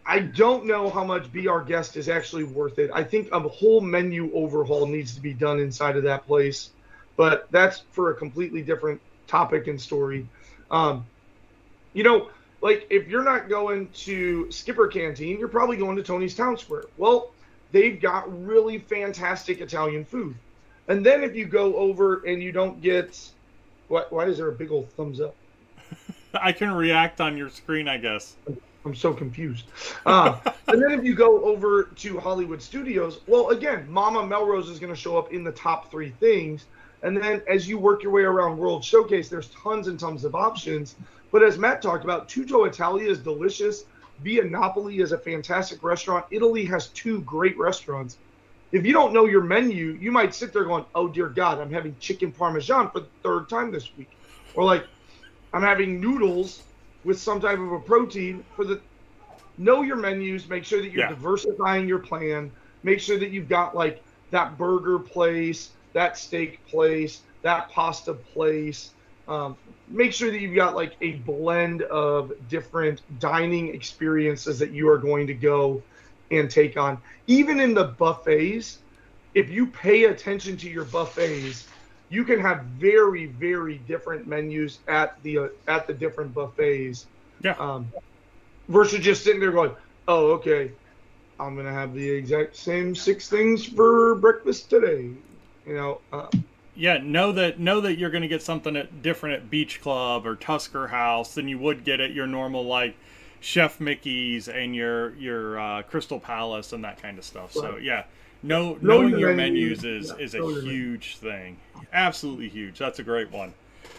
I don't know how much Be Our Guest is actually worth it. I think a whole menu overhaul needs to be done inside of that place. But that's for a completely different topic and story. You know, like if you're not going to Skipper Canteen, you're probably going to Tony's Town Square. Well, they've got really fantastic Italian food. And then if you go over and you don't get, why is there a big old thumbs up? I can react on your screen, I guess. I'm so confused. And then if you go over to Hollywood Studios, well, again, Mama Melrose is going to show up in the top 3 things. And then as you work your way around World Showcase, there's tons and tons of options. But as Matt talked about, Tutto Italia is delicious. Via Napoli is a fantastic restaurant. Italy has 2 great restaurants. If you don't know your menu, you might sit there going, oh, dear God, I'm having chicken parmesan for the 3rd time this week. Or like, I'm having noodles with some type of a protein for the. Know your menus. Make sure that you're diversifying your plan. Make sure that you've got like that burger place, that steak place, that pasta place. Make sure that you've got like a blend of different dining experiences that you are going to go and take on. Even in the buffets, if you pay attention to your buffets, you can have very, very different menus at the different buffets. Yeah. Versus just sitting there going, oh, okay, I'm gonna have the exact same 6 things for breakfast today. You know. Yeah, know that you're going to get something different at Beach Club or Tusker House than you would get at your normal like Chef Mickey's and your Crystal Palace and that kind of stuff. Right. So yeah, knowing your menus is a huge thing. Absolutely huge. That's a great one.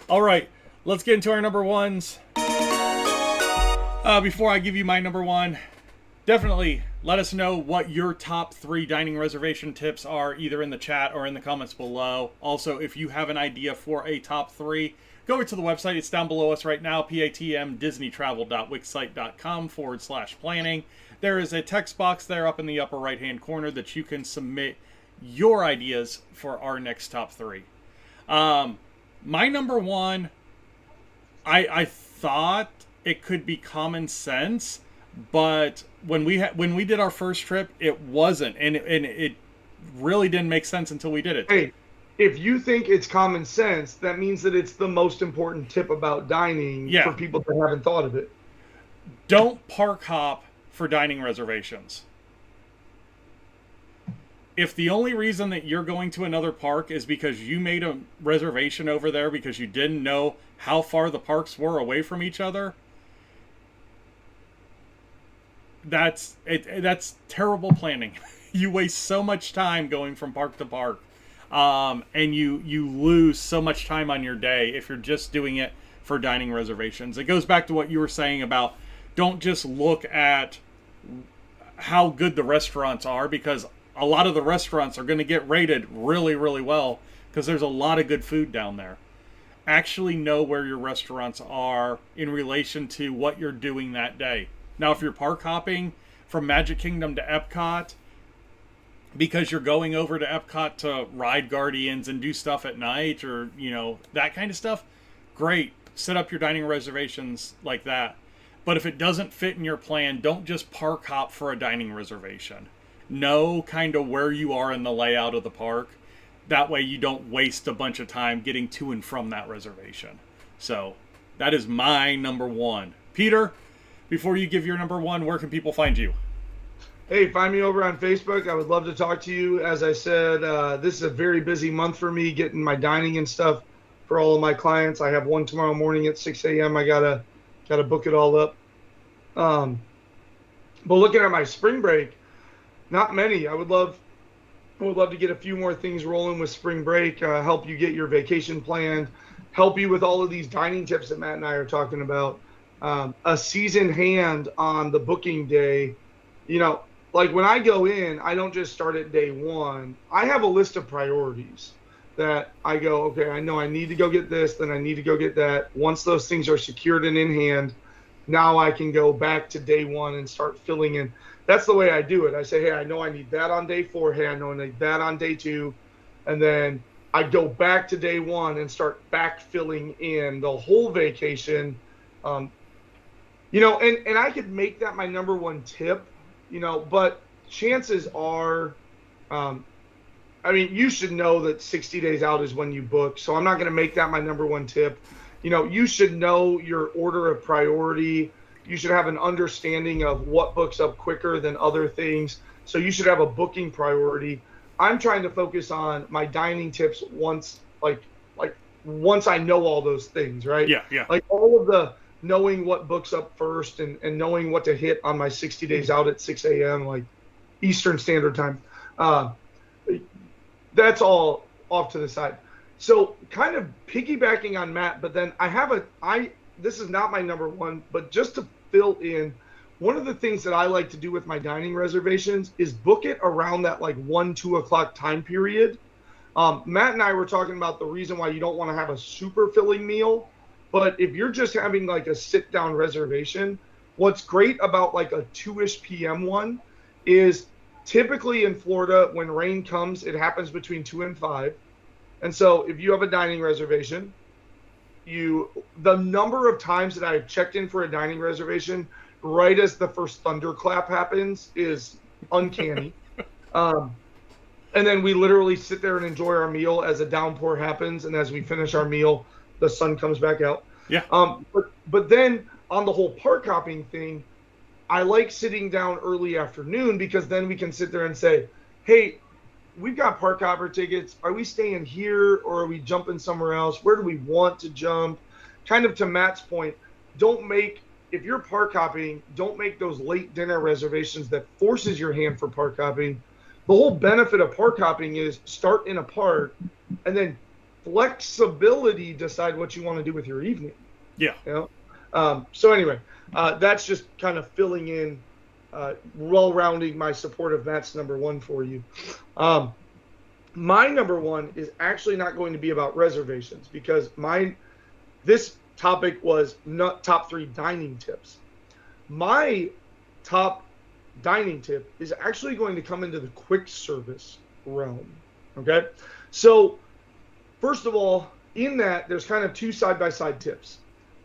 All right, let's get into our number ones. Before I give you my number one, definitely let us know what your top 3 dining reservation tips are, either in the chat or in the comments below. Also, if you have an idea for a top 3, go over to the website. It's down below us right now, patmdisneytravel.wixsite.com/planning. There is a text box there up in the upper right-hand corner that you can submit your ideas for our next top 3. My number one, I thought it could be common sense, but when we did our first trip, it wasn't, and it really didn't make sense until we did it. Hey, if you think it's common sense, that means that it's the most important tip about dining for people that haven't thought of it. Don't park hop for dining reservations. If the only reason that you're going to another park is because you made a reservation over there because you didn't know how far the parks were away from each other, that's terrible planning. You waste so much time going from park to park, and you lose so much time on your day if you're just doing it for dining reservations. It goes back to what you were saying about don't just look at how good the restaurants are, because a lot of the restaurants are going to get rated really, really well because there's a lot of good food down there. Actually know where your restaurants are in relation to what you're doing that day. Now, if you're park hopping from Magic Kingdom to Epcot because you're going over to Epcot to ride Guardians and do stuff at night or, that kind of stuff, great. Set up your dining reservations like that. But if it doesn't fit in your plan, don't just park hop for a dining reservation. Know kind of where you are in the layout of the park. That way you don't waste a bunch of time getting to and from that reservation. So that is my number one. Peter, before you give your number one, where can people find you? Hey, find me over on Facebook. I would love to talk to you. As I said, this is a very busy month for me getting my dining and stuff for all of my clients. I have one tomorrow morning at 6 a.m. I gotta book it all up. But looking at my spring break, not many. I would love to get a few more things rolling with spring break, help you get your vacation planned, help you with all of these dining tips that Matt and I are talking about. A seasoned hand on the booking day. Like when I go in, I don't just start at day one. I have a list of priorities that I go, okay, I know I need to go get this, then I need to go get that. Once those things are secured and in hand, now I can go back to day one and start filling in. That's the way I do it. I say, hey, I know I need that on day 4. Hey, I know I need that on day 2. And then I go back to day 1 and start backfilling in the whole vacation. And I could make that my number one tip, but chances are, I mean, you should know that 60 days out is when you book. So I'm not going to make that my number one tip. You should know your order of priority. You should have an understanding of what books up quicker than other things. So you should have a booking priority. I'm trying to focus on my dining tips once I know all those things, right? Yeah. Like all of the knowing what books up first and knowing what to hit on my 60 days out at 6 a.m. like Eastern Standard Time. That's all off to the side. So kind of piggybacking on Matt, but then this is not my number one, but just to fill in, one of the things that I like to do with my dining reservations is book it around that like 1-2 o'clock time period. Matt and I were talking about the reason why you don't want to have a super filling meal, but if you're just having like a sit down reservation, what's great about like a 2-ish p.m. one is typically in Florida, when rain comes, it happens between 2 and 5. And so if you have a dining reservation, the number of times that I've checked in for a dining reservation right as the first thunderclap happens is uncanny. And then we literally sit there and enjoy our meal as a downpour happens. And as we finish our meal, the sun comes back out. Yeah. But then on the whole park hopping thing, I like sitting down early afternoon because then we can sit there and say, hey, we've got park hopper tickets. Are we staying here or are we jumping somewhere else? Where do we want to jump? Kind of to Matt's point, if you're park hopping, don't make those late dinner reservations that forces your hand for park hopping. The whole benefit of park hopping is start in a park and then flexibility decide what you want to do with your evening. Yeah. So anyway, that's just kind of filling in, rounding my support of Matt's number one for you. My number one is actually not going to be about reservations because this topic was not top 3 dining tips. My top dining tip is actually going to come into the quick service realm. Okay. So first of all, in that there's kind of 2 side-by-side tips.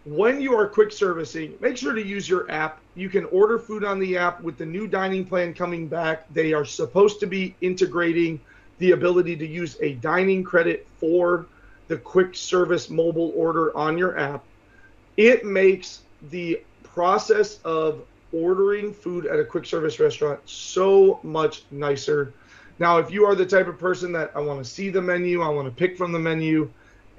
When you are quick servicing, make sure to use your app. You can order food on the app. With the new dining plan coming back, they are supposed to be integrating the ability to use a dining credit for the quick service mobile order on your app. It makes the process of ordering food at a quick service restaurant so much nicer. Now, if you are the type of person that I want to see the menu, I want to pick from the menu,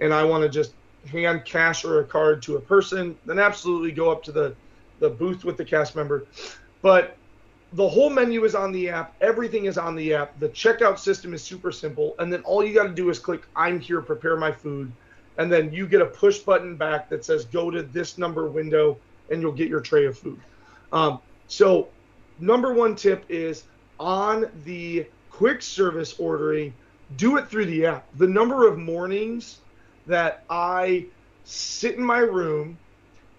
and I want to just hand cash or a card to a person, then absolutely go up to the booth with the cast member. But the whole menu is on the app. Everything is on the app. The checkout system is super simple. And then all you got to do is click, I'm here, prepare my food. And then you get a push button back that says, go to this number window, and you'll get your tray of food. So number one tip is on the quick service ordering, do it through the app. The number of mornings that I sit in my room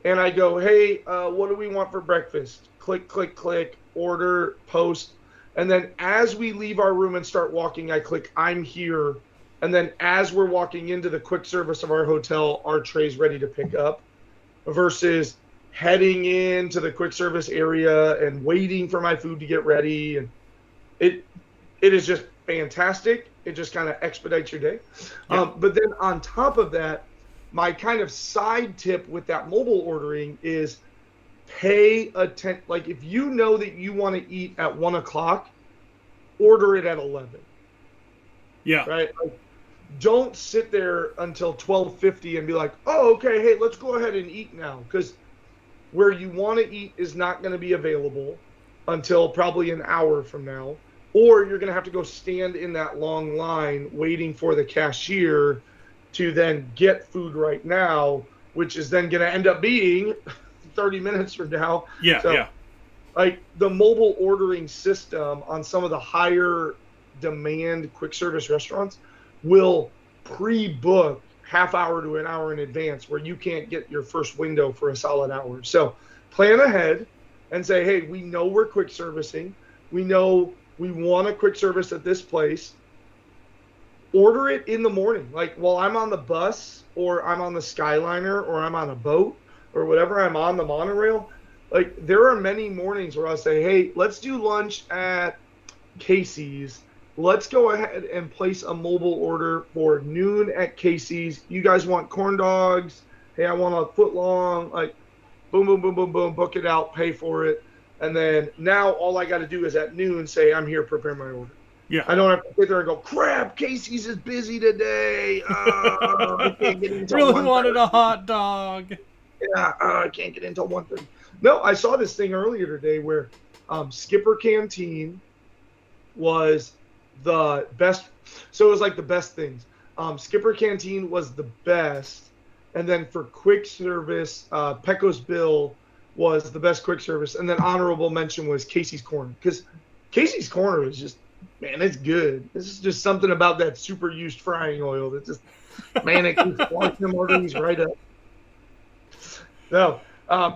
and I go, hey, what do we want for breakfast? Click, click, click, order, post. And then as we leave our room and start walking, I click, I'm here. And then as we're walking into the quick service of our hotel, our tray's ready to pick up versus heading into the quick service area and waiting for my food to get ready. And it is just fantastic. It just kind of expedites your day. Yeah. But then on top of that, my kind of side tip with that mobile ordering is pay attention. Like if you know that you want to eat at 1 o'clock, order it at 11. Yeah. Right. Like, don't sit there until 12:50 and be like, oh, okay, hey, let's go ahead and eat now. Because where you want to eat is not going to be available until probably an hour from now. Or you're going to have to go stand in that long line waiting for the cashier to then get food right now, which is then going to end up being 30 minutes from now. Yeah, so, yeah. Like the mobile ordering system on some of the higher demand quick service restaurants will pre-book half hour to an hour in advance where you can't get your first window for a solid hour. So plan ahead and say, hey, we know we're quick servicing. We know we want a quick service at this place. Order it in the morning. Like while I'm on the bus or I'm on the Skyliner or I'm on a boat or whatever, I'm on the monorail. Like there are many mornings where I'll say, hey, let's do lunch at Casey's let's go ahead and place a mobile order for noon at Casey's. You guys want corn dogs? Hey, I want a foot long. Like, boom, boom, boom, boom, boom. Book it out, pay for it. And then now all I got to do is at noon say, I'm here, prepare my order. Yeah. I don't have to sit there and go, crap, Casey's is busy today. I can't get into Really wanted a hot dog. Yeah, I can't get into 1:30. No, I saw this thing earlier today where Skipper Canteen was the best. So it was like the best things. Skipper Canteen was the best. And then for quick service, Pecos Bill was the best quick service. And then honorable mention was Casey's Corner. Because Casey's Corner is just, man, it's good. This is just something about that super used frying oil that just, man, it keeps washing them organs right up. No,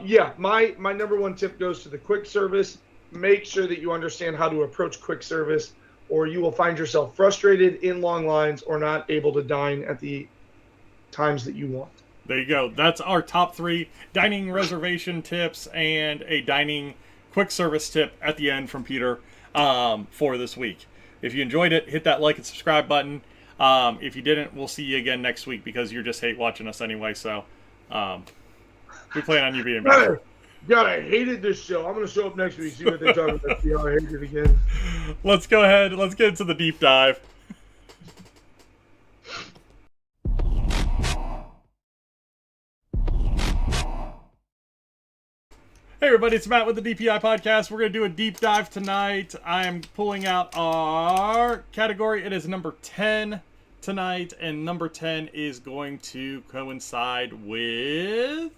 yeah, my number one tip goes to the quick service. Make sure that you understand how to approach quick service, or you will find yourself frustrated in long lines or not able to dine at the times that you want. There you go. That's our top 3 dining reservation tips and a dining quick service tip at the end from Peter for this week. If you enjoyed it, hit that like and subscribe button. If you didn't, we'll see you again next week because you just hate watching us anyway. So we plan on you being back. God, I hated this show. I'm going to show up next week, see what they talk about. See how I hate it again. Let's go ahead. Let's get into the deep dive. Hey everybody, it's Matt with the DPI Podcast. We're going to do a deep dive tonight. I am pulling out our category. It is number 10 tonight, and number 10 is going to coincide with...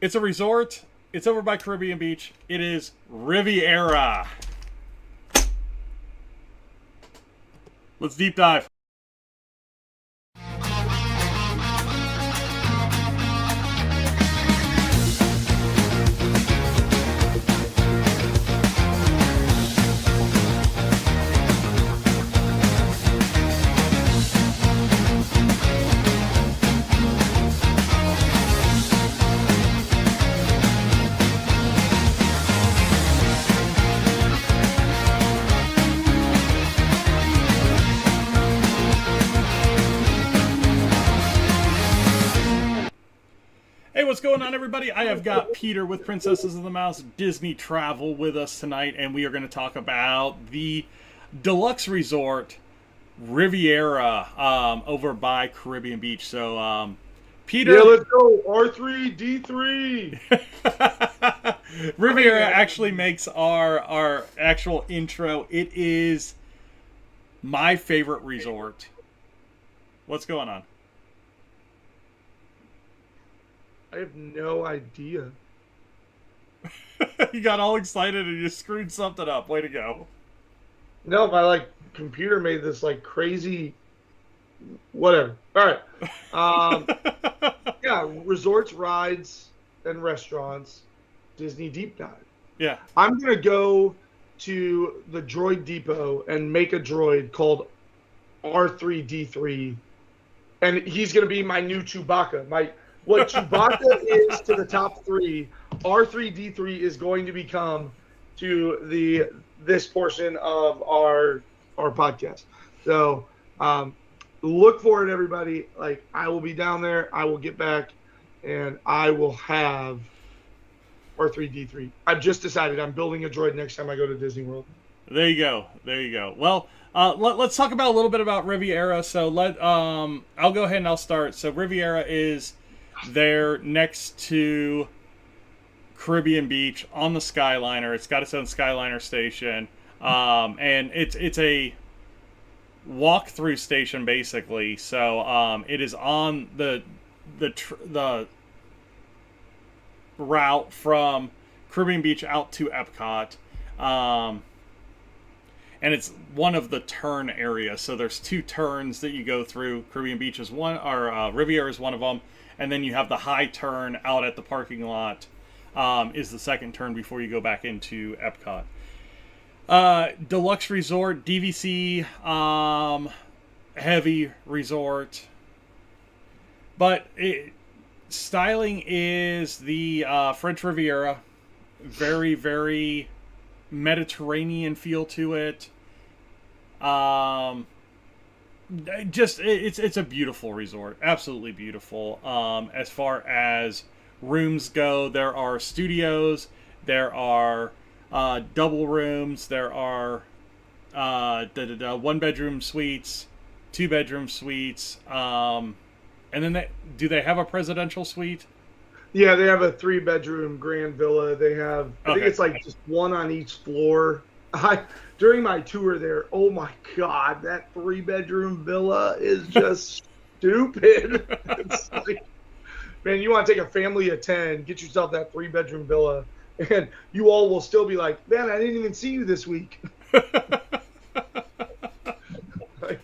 It's a resort. It's over by Caribbean Beach. It is Riviera. Let's deep dive. What's going on, everybody? I have got Peter with Princesses of the Mouse Disney Travel with us tonight, and we are going to talk about the deluxe resort Riviera over by Caribbean Beach. So, Peter, yeah, let's go R3D3. Riviera actually makes our actual intro. It is my favorite resort. What's going on? I have no idea. You got all excited and you screwed something up. Way to go. No, my computer made this crazy whatever. All right. Yeah, resorts, rides, and restaurants, Disney Deep Dive. Yeah. I'm going to go to the Droid Depot and make a droid called R3D3. And he's going to be my new Chewbacca. What Chewbacca is to the top 3, R3D3 is going to become to this portion of our podcast. So look for it, everybody. I will be down there. I will get back, and I will have R3D3. I've just decided I'm building a droid next time I go to Disney World. There you go. There you go. Well, let's talk about a little bit about Riviera. So I'll go ahead and I'll start. So Riviera is there next to Caribbean Beach on the Skyliner. It's got its own Skyliner station, and it's a walk-through station basically. So it is on the route from Caribbean Beach out to Epcot, and it's one of the turn areas. So there's 2 turns that you go through. Caribbean Beach is one, or Riviera is one of them. And then you have the high turn out at the parking lot is the second turn before you go back into Epcot. Deluxe Resort, DVC, heavy resort. But styling is the French Riviera. very, very Mediterranean feel to it. It's a beautiful resort, absolutely beautiful. As far as rooms go, there are studios, there are double rooms, there are one bedroom suites, 2 bedroom suites, and then do they have a presidential suite? Yeah, they have a 3-bedroom grand villa. They have, I think Okay. it's like just one on each floor. During my tour there, oh my God, that 3-bedroom villa is just stupid. It's like, man, you want to take a family of 10, get yourself that 3-bedroom villa, and you all will still be like, man, I didn't even see you this week. Like,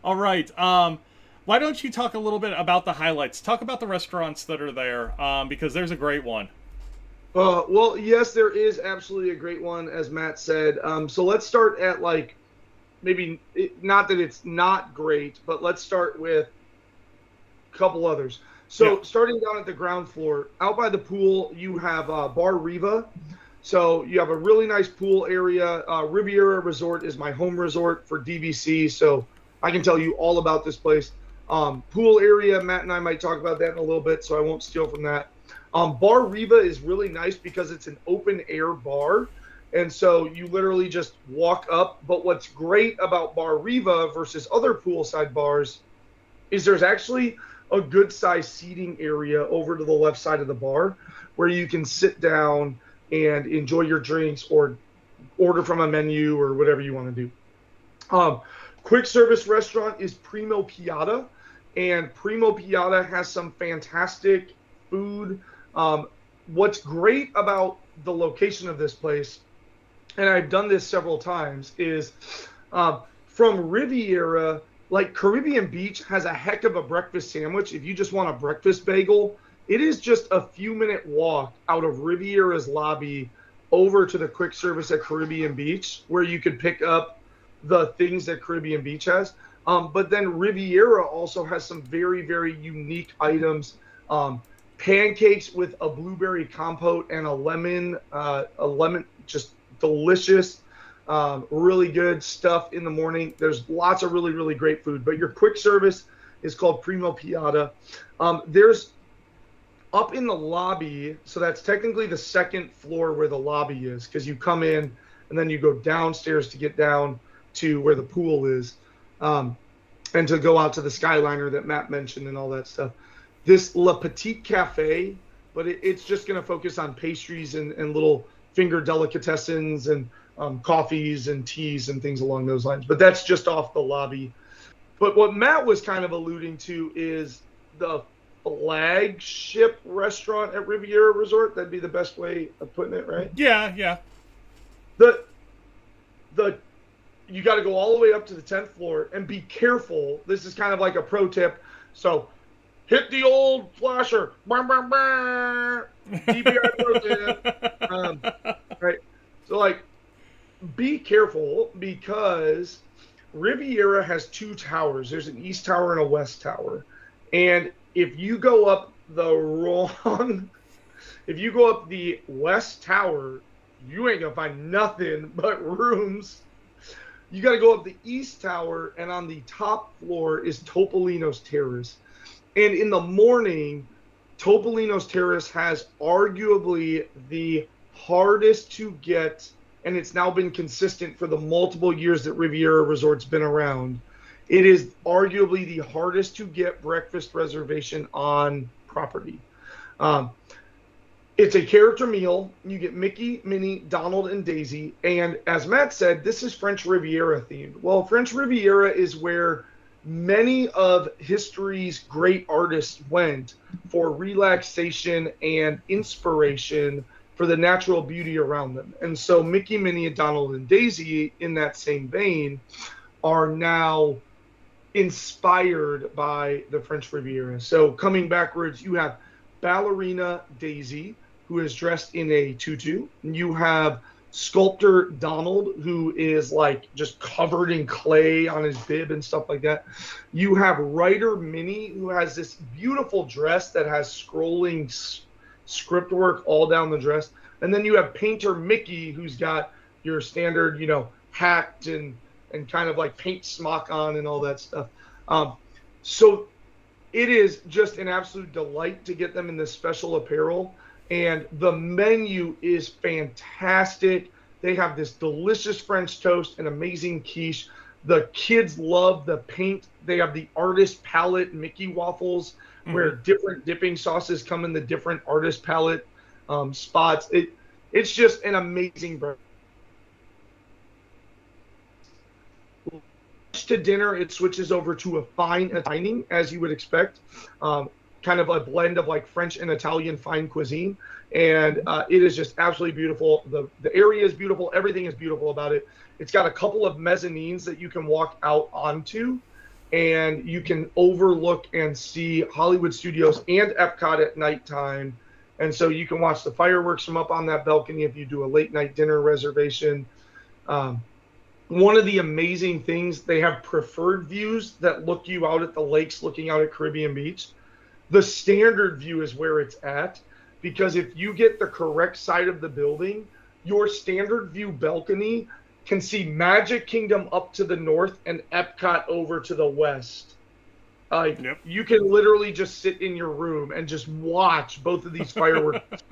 All right. Why don't you talk a little bit about the highlights? Talk about the restaurants that are there, because there's a great one. well, yes, there is absolutely a great one, as Matt said. So let's start at like maybe not that it's not great, but let's start with a couple others. So Yeah. starting down at the ground floor, out by the pool, you have Bar Riva. So you have a really nice pool area. Riviera Resort is my home resort for DVC, so I can tell you all about this place. Pool area, Matt and I might talk about that in a little bit, so I won't steal from that. Bar Riva is really nice because it's an open air bar. And so you literally just walk up. But what's great about Bar Riva versus other poolside bars is there's actually a good sized seating area over to the left side of the bar where you can sit down and enjoy your drinks or order from a menu or whatever you want to do. Quick service restaurant is Primo Piada, and Primo Piada has some fantastic food. What's great about the location of this place, and I've done this several times, is from Riviera, like Caribbean Beach has a heck of a breakfast sandwich. If you just want a breakfast bagel, it is just a few-minute walk out of Riviera's lobby over to the quick service at Caribbean Beach, where you could pick up the things that Caribbean Beach has. But then Riviera also has some very, very unique items. Pancakes with a blueberry compote and a lemon, just delicious, really good stuff in the morning. There's lots of really, really great food. But your quick service is called Primo Piada. There's up in the lobby, so that's technically the second floor where the lobby is, because you come in and then you go downstairs to get down to where the pool is, and to go out to the Skyliner that Matt mentioned and all that stuff. This Le Petit Cafe, but it's just going to focus on pastries and little finger delicatessens and coffees and teas and things along those lines. But that's just off the lobby. But what Matt was kind of alluding to is the flagship restaurant at Riviera Resort. That'd be the best way of putting it, right? Yeah. The you got to go all the way up to the 10th floor and be careful. This is kind of like a pro tip. So hit the old flasher. DPI broken. Right. So like, be careful because Riviera has 2 towers. There's an east tower and a west tower. And if you go up if you go up the west tower, you ain't gonna find nothing but rooms. You got to go up the east tower, and on the top floor is Topolino's Terrace. And in the morning, Topolino's Terrace has arguably the hardest to get, and it's now been consistent for the multiple years that Riviera Resort's been around. It is arguably the hardest to get breakfast reservation on property. It's a character meal. You get Mickey, Minnie, Donald, and Daisy. And as Matt said, this is French Riviera themed. Well, French Riviera is where many of history's great artists went for relaxation and inspiration for the natural beauty around them. And so Mickey, Minnie, Donald, and Daisy, in that same vein, are now inspired by the French Riviera. So coming backwards, you have Ballerina Daisy, who is dressed in a tutu. You have sculptor Donald, who is like just covered in clay on his bib and stuff like that. You have writer Minnie, who has this beautiful dress that has scrolling script work all down the dress. And then you have Painter Mickey, who's got your standard, hat and kind of like paint smock on and all that stuff. So it is just an absolute delight to get them in this special apparel. And the menu is fantastic. They have this delicious French toast, an amazing quiche. The kids love the paint. They have the artist palette Mickey waffles, where different dipping sauces come in the different artist palette spots. It's just an amazing brand. To dinner, it switches over to a fine dining, as you would expect, kind of a blend of like French and Italian fine cuisine, and it is just absolutely beautiful. The area is beautiful. Everything is beautiful about it. It's got a couple of mezzanines that you can walk out onto, and you can overlook and see Hollywood Studios and Epcot at nighttime. And so you can watch the fireworks from up on that balcony if you do a late night dinner reservation. One of the amazing things, they have preferred views that look you out at the lakes, looking out at Caribbean Beach. The standard view is where it's at, because if you get the correct side of the building, your standard view balcony can see Magic Kingdom up to the north and Epcot over to the west. You can literally just sit in your room and just watch both of these fireworks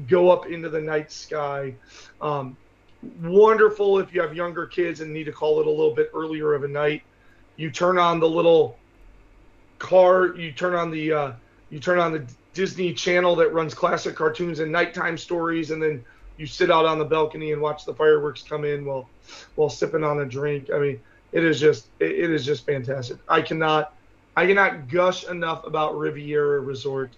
go up into the night sky. Wonderful if you have younger kids and need to call it a little bit earlier of a night. You turn on the little car, you turn on the Disney Channel that runs classic cartoons and nighttime stories, and then you sit out on the balcony and watch the fireworks come in while sipping on a drink. I mean, it is just fantastic. I cannot gush enough about Riviera Resort.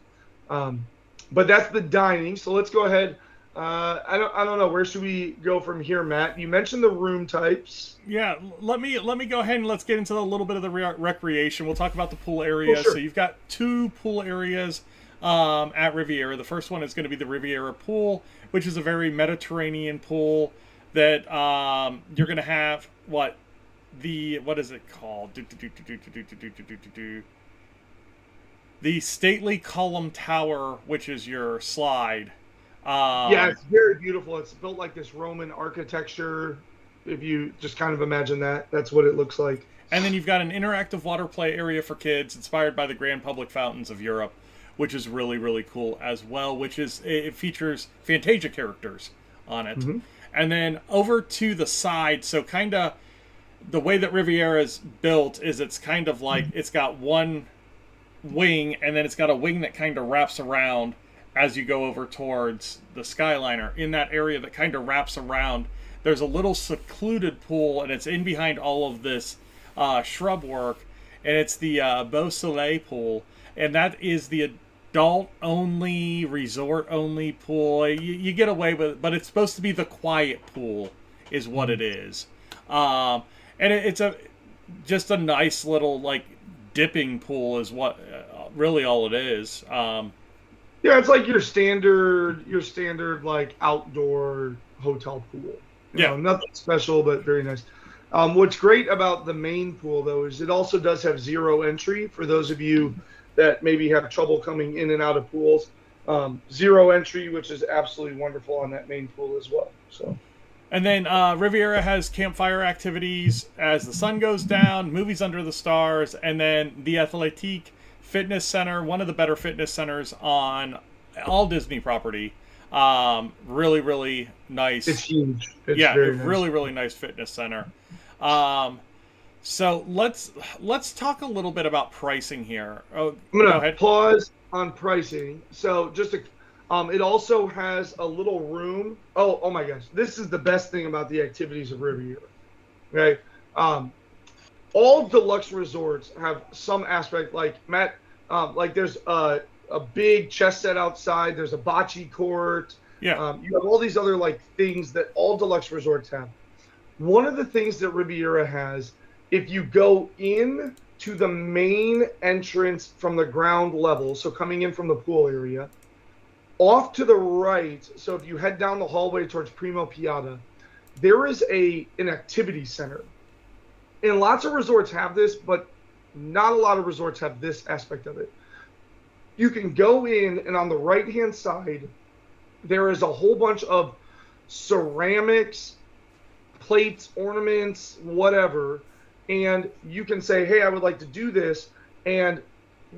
But that's the dining. So let's go ahead. I don't know. Where should we go from here, Matt? You mentioned the room types. Yeah, let me go ahead and let's get into a little bit of the recreation. We'll talk about the pool area. Oh, sure. So you've got two pool areas at Riviera. The first one is going to be the Riviera pool, which is a very Mediterranean pool that you're going to have what is it called? The stately column tower, which is your slide. Yeah, it's very beautiful. It's built like this Roman architecture. If you just kind of imagine that's what it looks like. And then you've got an interactive water play area for kids inspired by the Grand Public Fountains of Europe, which is really, really cool as well, it features Fantasia characters on it. Mm-hmm. And then over to the side, so kind of the way that Riviera is built is it's kind of like it's got one wing, and then it's got a wing that kind of wraps around as you go over towards the Skyliner. In that area that kind of wraps around, there's a little secluded pool, and it's in behind all of this shrub work, and it's the Beau Soleil pool, and that is the adult-only, resort-only pool. You get away with it, but it's supposed to be the quiet pool is what it is. And it's just a nice little, like, dipping pool is what really all it is. Yeah, it's like your standard like outdoor hotel pool. You know, nothing special, but very nice. What's great about the main pool, though, is it also does have zero entry for those of you that maybe have trouble coming in and out of pools. Zero entry, which is absolutely wonderful on that main pool as well. So. And then Riviera has campfire activities as the sun goes down, movies under the stars, and then the Athletic Fitness Center, one of the better fitness centers on all Disney property. Really, really nice. It's huge. It's very nice. Really, really nice fitness center. So let's talk a little bit about pricing here. I'm gonna pause on pricing. So just it also has a little room. Oh my gosh, this is the best thing about the activities of Riviera. Okay, all deluxe resorts have some aspect, like Matt. Like there's a big chess set outside. There's a bocce court. Yeah. You have all these other like things that all deluxe resorts have. One of the things that Riviera has, if you go in to the main entrance from the ground level, so coming in from the pool area, off to the right, so if you head down the hallway towards Primo Piatti, there is an activity center. And lots of resorts have this, but not a lot of resorts have this aspect of it. you can go in, and on the right-hand side, there is a whole bunch of ceramics, plates, ornaments, whatever, and you can say, hey, I would like to do this, and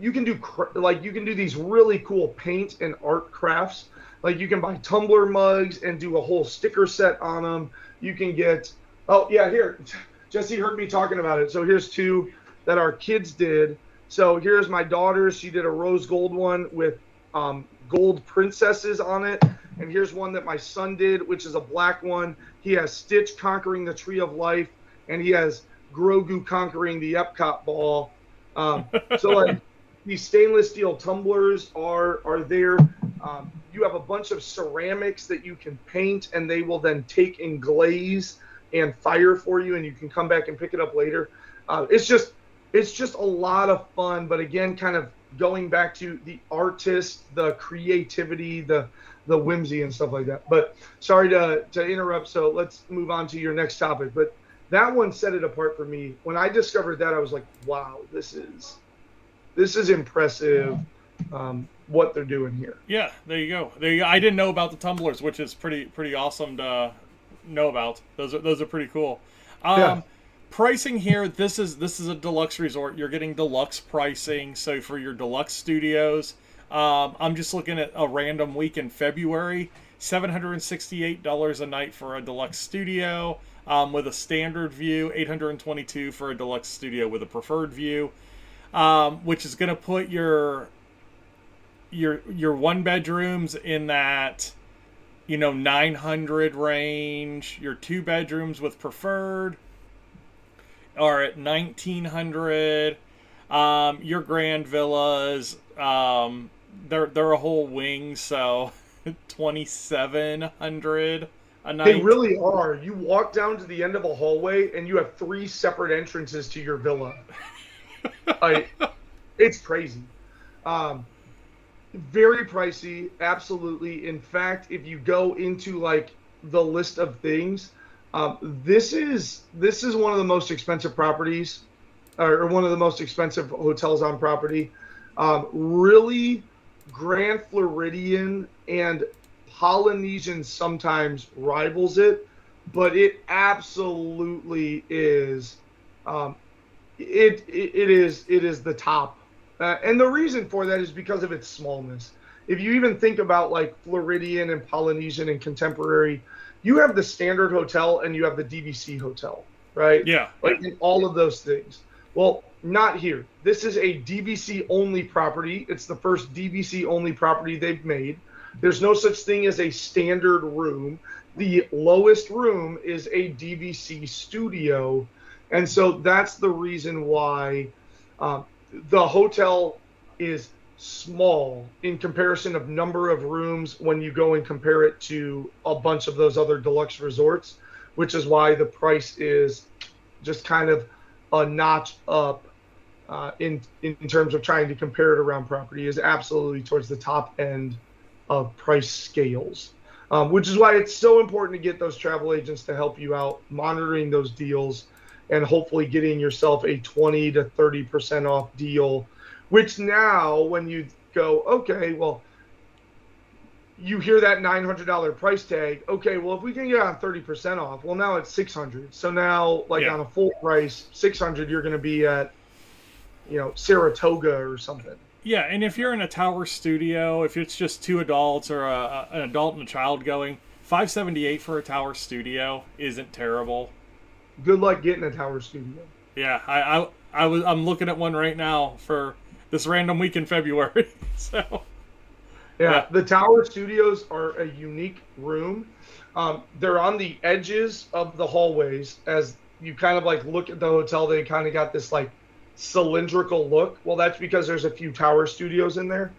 you can do these really cool paint and art crafts. Like you can buy tumbler mugs and do a whole sticker set on them. You can get, oh yeah, here, Jesse heard me talking about it. So here's two that our kids did. So here's my daughter. She did a rose gold one with gold princesses on it. And here's one that my son did, which is a black one. He has Stitch conquering the Tree of Life, and he has Grogu conquering the Epcot ball. So like these stainless steel tumblers are there. You have a bunch of ceramics that you can paint, and they will then take and glaze and fire for you, and you can come back and pick it up later. It's just a lot of fun. But again, kind of going back to the artist, the creativity, the whimsy and stuff like that. But sorry to interrupt. So let's move on to your next topic. But that one set it apart for me. When I discovered that, I was like, wow, this is impressive. What they're doing here. Yeah, there you go. I didn't know about the tumblers, which is pretty awesome to know about. Those are pretty cool. Yeah. Pricing here, this is a deluxe resort. You're getting deluxe pricing. So for your deluxe studios, I'm just looking at a random week in February, $768 a night for a deluxe studio with a standard view, $822 for a deluxe studio with a preferred view, which is going to put your one bedrooms in that 900 range. Your two bedrooms with preferred are at 1900. Your grand villas, they're a whole wing, so 2700 a night. They really are. You walk down to the end of a hallway and you have 3 separate entrances to your villa. It's crazy. Very pricey, absolutely. In fact, if you go into like the list of things, this is one of the most expensive properties, or one of the most expensive hotels on property. Really, Grand Floridian and Polynesian sometimes rivals it, but it absolutely is. It is the top. And the reason for that is because of its smallness. If you even think about like Floridian and Polynesian and Contemporary, you have the standard hotel and you have the DVC hotel, right? Yeah. Like in all of those things. Well, not here. This is a DVC only property. It's the first DVC only property they've made. There's no such thing as a standard room. The lowest room is a DVC studio. And so that's the reason why the hotel is small in comparison of number of rooms when you go and compare it to a bunch of those other deluxe resorts, which is why the price is just kind of a notch up in terms of trying to compare it around property, is absolutely towards the top end of price scales, which is why it's so important to get those travel agents to help you out monitoring those deals and hopefully getting yourself a 20 to 30% off deal, which now when you go, okay, well, you hear that $900 price tag. Okay, well, if we can get on 30% off, well, now it's $600. So now, like on a full price, $600, you're going to be at, Saratoga or something. Yeah, and if you're in a tower studio, if it's just 2 adults or an adult and a child going, $578 for a tower studio isn't terrible. Good luck getting a tower studio. Yeah, I'm looking at one right now for this random week in February. So yeah, the tower studios are a unique room. They're on the edges of the hallways. As you kind of like look at the hotel, they kind of got this like cylindrical look. Well, that's because there's a few tower studios in there.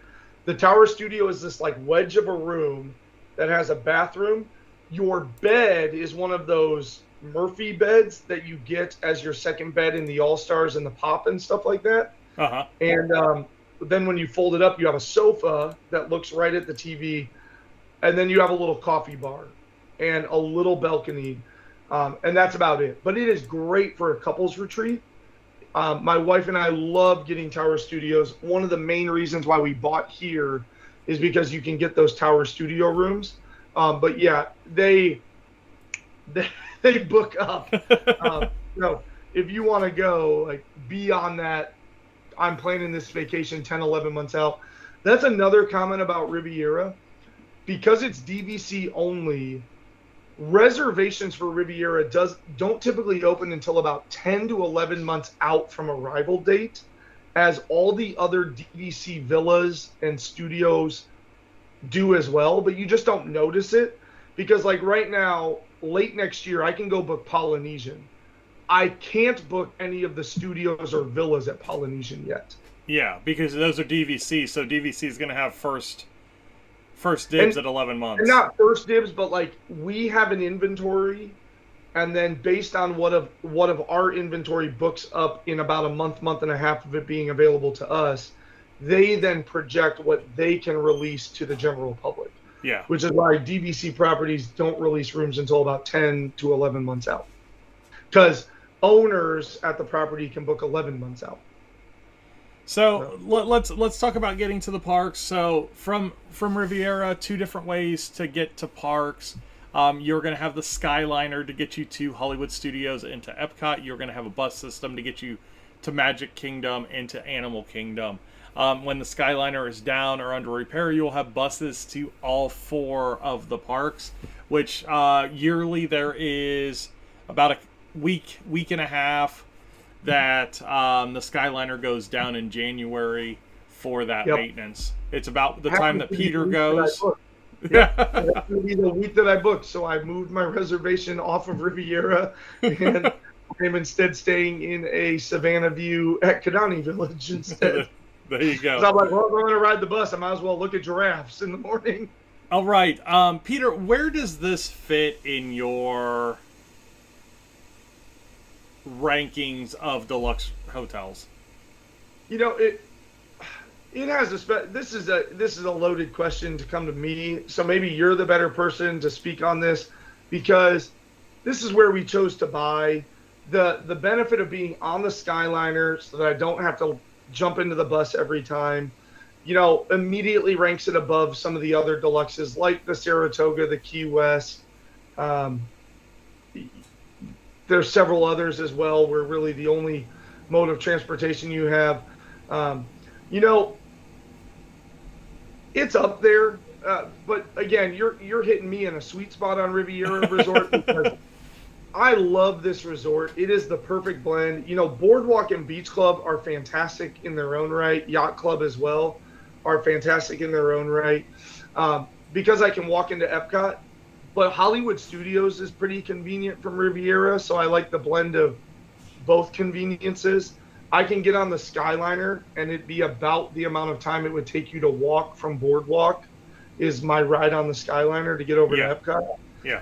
The tower studio is this like wedge of a room that has a bathroom. Your bed is one of those Murphy beds that you get as your second bed in the All-Stars and the Pop and stuff like that. Uh-huh. And then when you fold it up, you have a sofa that looks right at the TV, and then you have a little coffee bar and a little balcony, and that's about it. But it is great for a couples retreat. My wife and I love getting tower studios. One of the main reasons why we bought here is because you can get those tower studio rooms. But yeah, they book up. If you want to go, like, beyond that, I'm planning this vacation 10, 11 months out. That's another comment about Riviera. Because it's DVC only, reservations for Riviera don't typically open until about 10 to 11 months out from arrival date, as all the other DVC villas and studios do as well, but you just don't notice it because, like, right now, late next year, I can go book Polynesian. I can't book any of the studios or villas at Polynesian yet. Yeah, because those are DVC, so DVC is going to have first dibs at 11 months. And not first dibs, but like, we have an inventory, and then based on what of our inventory books up in about a month and a half of it being available to us, they then project what they can release to the general public. Yeah. Which is why DVC properties don't release rooms until about 10 to 11 months out. Because owners at the property can book 11 months out. So let's talk about getting to the parks. So from Riviera, two different ways to get to parks. You're going to have the Skyliner to get you to Hollywood Studios and to Epcot. You're going to have a bus system to get you to Magic Kingdom and to Animal Kingdom. When the Skyliner is down or under repair, you'll have buses to all four of the parks, which yearly there is about a week and a half that the Skyliner goes down in January for that maintenance. It's about the time that Peter goes. Yeah, that's going to be the week that I booked. So I moved my reservation off of Riviera, and I'm instead staying in a Savannah View at Kidani Village instead. There you go. So I'm like, well, if I'm going to ride the bus, I might as well look at giraffes in the morning. All right. Peter, where does this fit in your rankings of deluxe hotels? You know, it has this is a loaded question to come to me, so maybe you're the better person to speak on this, because this is where we chose to buy. The benefit of being on the Skyliner so that I don't have to jump into the bus every time, immediately ranks it above some of the other deluxes like the Saratoga, the Key West. There's several others as well where really the only mode of transportation you have. It's up there, but again, you're hitting me in a sweet spot on Riviera Resort because I love this resort. It is the perfect blend. Boardwalk and Beach Club are fantastic in their own right. Yacht Club as well are fantastic in their own right, because I can walk into Epcot. But Hollywood Studios is pretty convenient from Riviera, so I like the blend of both conveniences. I can get on the Skyliner, and it'd be about the amount of time it would take you to walk from Boardwalk is my ride on the Skyliner to get over to Epcot. Yeah.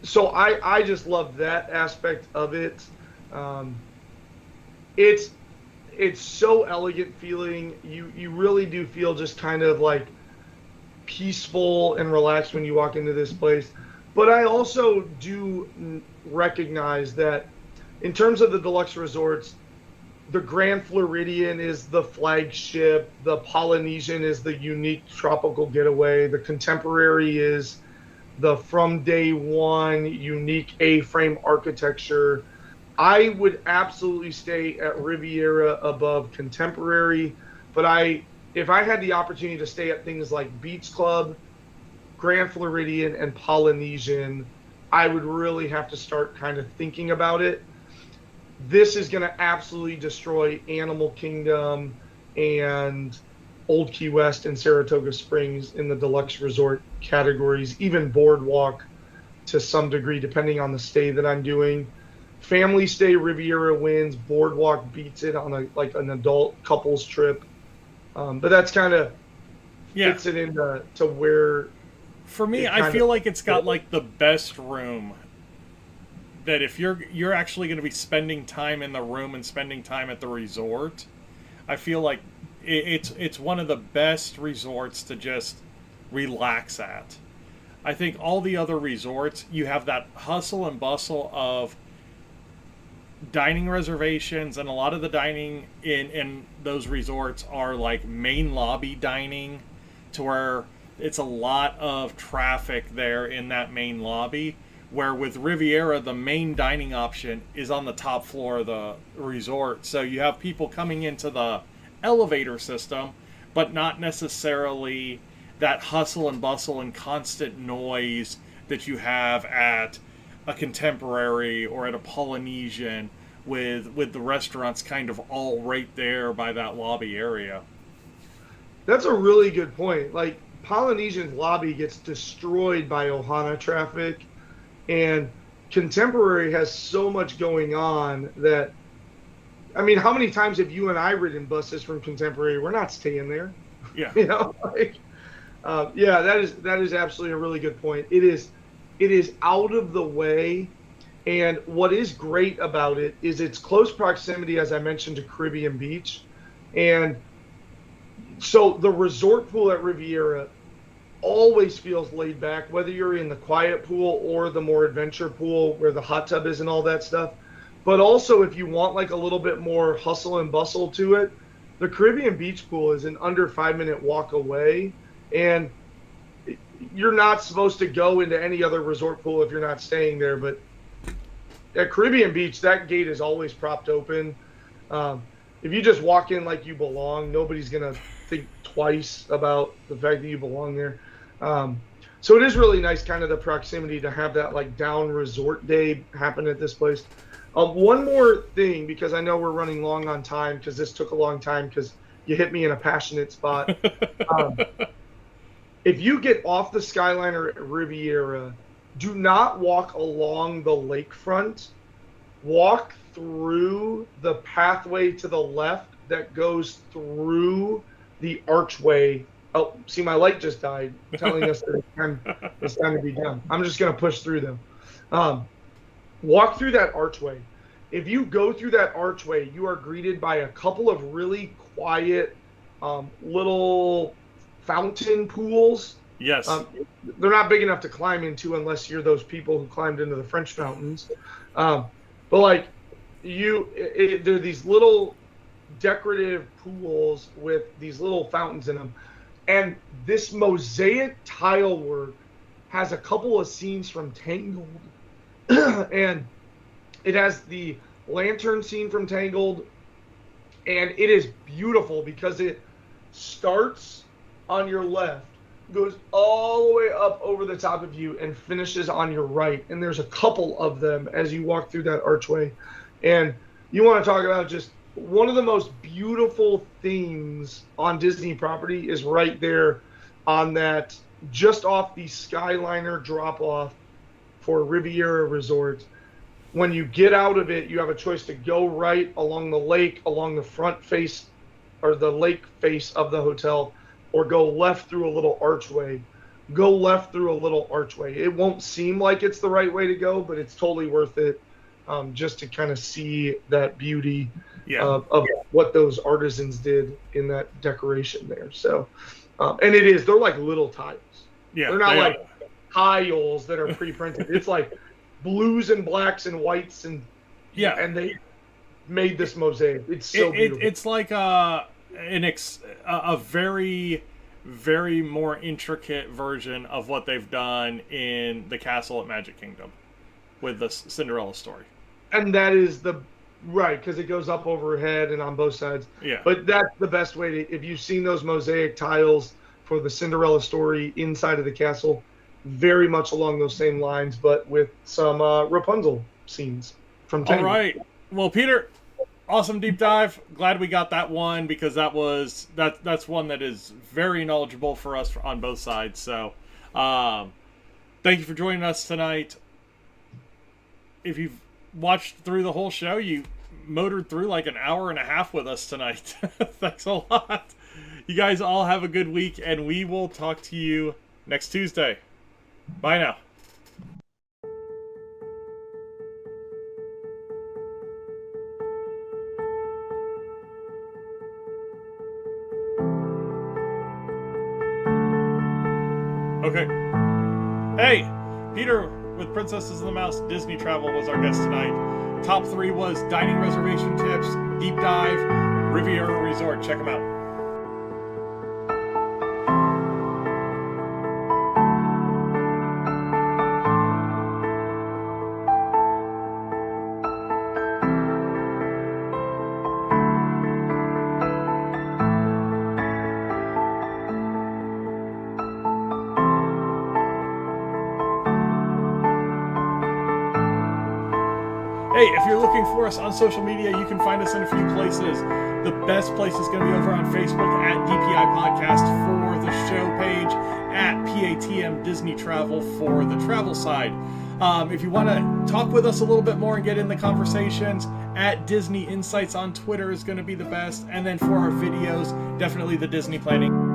So I just love that aspect of it. It's so elegant feeling. You really do feel just kind of like peaceful and relaxed when you walk into this place. But I also do recognize that in terms of the deluxe resorts, the Grand Floridian is the flagship, the Polynesian is the unique tropical getaway, the Contemporary is the from day one unique A-frame architecture. I would absolutely stay at Riviera above Contemporary, but if I had the opportunity to stay at things like Beach Club, Grand Floridian, and Polynesian, I would really have to start kind of thinking about it. This is going to absolutely destroy Animal Kingdom and Old Key West and Saratoga Springs in the deluxe resort categories, even Boardwalk to some degree, depending on the stay that I'm doing. Family stay, Riviera wins. Boardwalk beats it on an adult couples trip. But that's kind of fits it into to where. For me, I feel like it's got like the best room. That if you're actually going to be spending time in the room and spending time at the resort, I feel like it's one of the best resorts to just relax at. I think all the other resorts, you have that hustle and bustle of dining reservations, and a lot of the dining in those resorts are like main lobby dining, to where it's a lot of traffic there in that main lobby, where with Riviera the main dining option is on the top floor of the resort, so you have people coming into the elevator system, but not necessarily that hustle and bustle and constant noise that you have at a Contemporary or at a Polynesian, with the restaurants kind of all right there by that lobby area. That's a really good point. Like, Polynesian's lobby gets destroyed by Ohana traffic, and Contemporary has so much going on that, I mean, how many times have you and I ridden buses from Contemporary? We're not staying there. Yeah. You know, like, yeah, that is absolutely a really good point. It is out of the way, and what is great about it is its close proximity, as I mentioned, to Caribbean Beach, and so the resort pool at Riviera always feels laid back, whether you're in the quiet pool or the more adventure pool where the hot tub is and all that stuff. But also, if you want like a little bit more hustle and bustle to it, the Caribbean Beach pool is an under 5-minute walk away, and you're not supposed to go into any other resort pool if you're not staying there. But at Caribbean Beach, that gate is always propped open. If you just walk in like you belong, nobody's gonna think twice about the fact that you belong there. So it is really nice, kind of the proximity to have that like down resort day happen at this place. One more thing, because I know we're running long on time, because this took a long time because you hit me in a passionate spot. If you get off the Skyliner at Riviera, do not walk along the lakefront. Walk through the pathway to the left that goes through the archway. Oh, see, my light just died, telling us that it's time to be done. I'm just going to push through them. Walk through that archway. If you go through that archway, you are greeted by a couple of really quiet little fountain pools. Yes. They're not big enough to climb into unless you're those people who climbed into the French fountains. But like they're these little decorative pools with these little fountains in them. And this mosaic tile work has a couple of scenes from Tangled. And it has the lantern scene from Tangled. And it is beautiful because it starts on your left, goes all the way up over the top of you, and finishes on your right. And there's a couple of them as you walk through that archway. And you want to talk about just one of the most beautiful things on Disney property is right there on that, just off the Skyliner drop off for Riviera Resort. When you get out of it, you have a choice to go right along the lake, along the front face or the lake face of the hotel, or go left through a little archway. Go left through a little archway. It won't seem like it's the right way to go, but it's totally worth it, just to kind of see that beauty of what those artisans did in that decoration there. So, and they're like little tiles. Yeah, they're not like tiles that are pre-printed. It's like blues and blacks and whites, and they made this mosaic. It's so beautiful. It's like a very, very more intricate version of what they've done in the castle at Magic Kingdom with the Cinderella story. And that is right, because it goes up overhead and on both sides. Yeah. But that's the best way to, if you've seen those mosaic tiles for the Cinderella story inside of the castle, very much along those same lines, but with some Rapunzel scenes from Tangled. All right. Well, Peter, awesome deep dive. Glad we got that one, because that's one that is very knowledgeable for us on both sides. So, thank you for joining us tonight. If you've watched through the whole show, you motored through like an hour and a half with us tonight. Thanks a lot. You guys all have a good week, and we will talk to you next Tuesday. Bye now. Okay. Hey, Peter with Princesses and the Mouse Disney Travel was our guest tonight. Top 3 was dining reservation tips, Deep Dive, Riviera Resort. Check them out. Hey, if you're looking for us on social media, you can find us in a few places. The best place is going to be over on Facebook at DPI Podcast for the show page, at PATM Disney Travel for the travel side. If you want to talk with us a little bit more and get in the conversations, at Disney Insights on Twitter is going to be the best. And then for our videos, definitely the Disney Planning.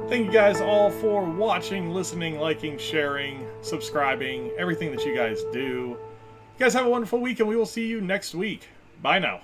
Thank you guys all for watching, listening, liking, sharing, subscribing, everything that you guys do. You guys have a wonderful week, and we will see you next week. Bye now.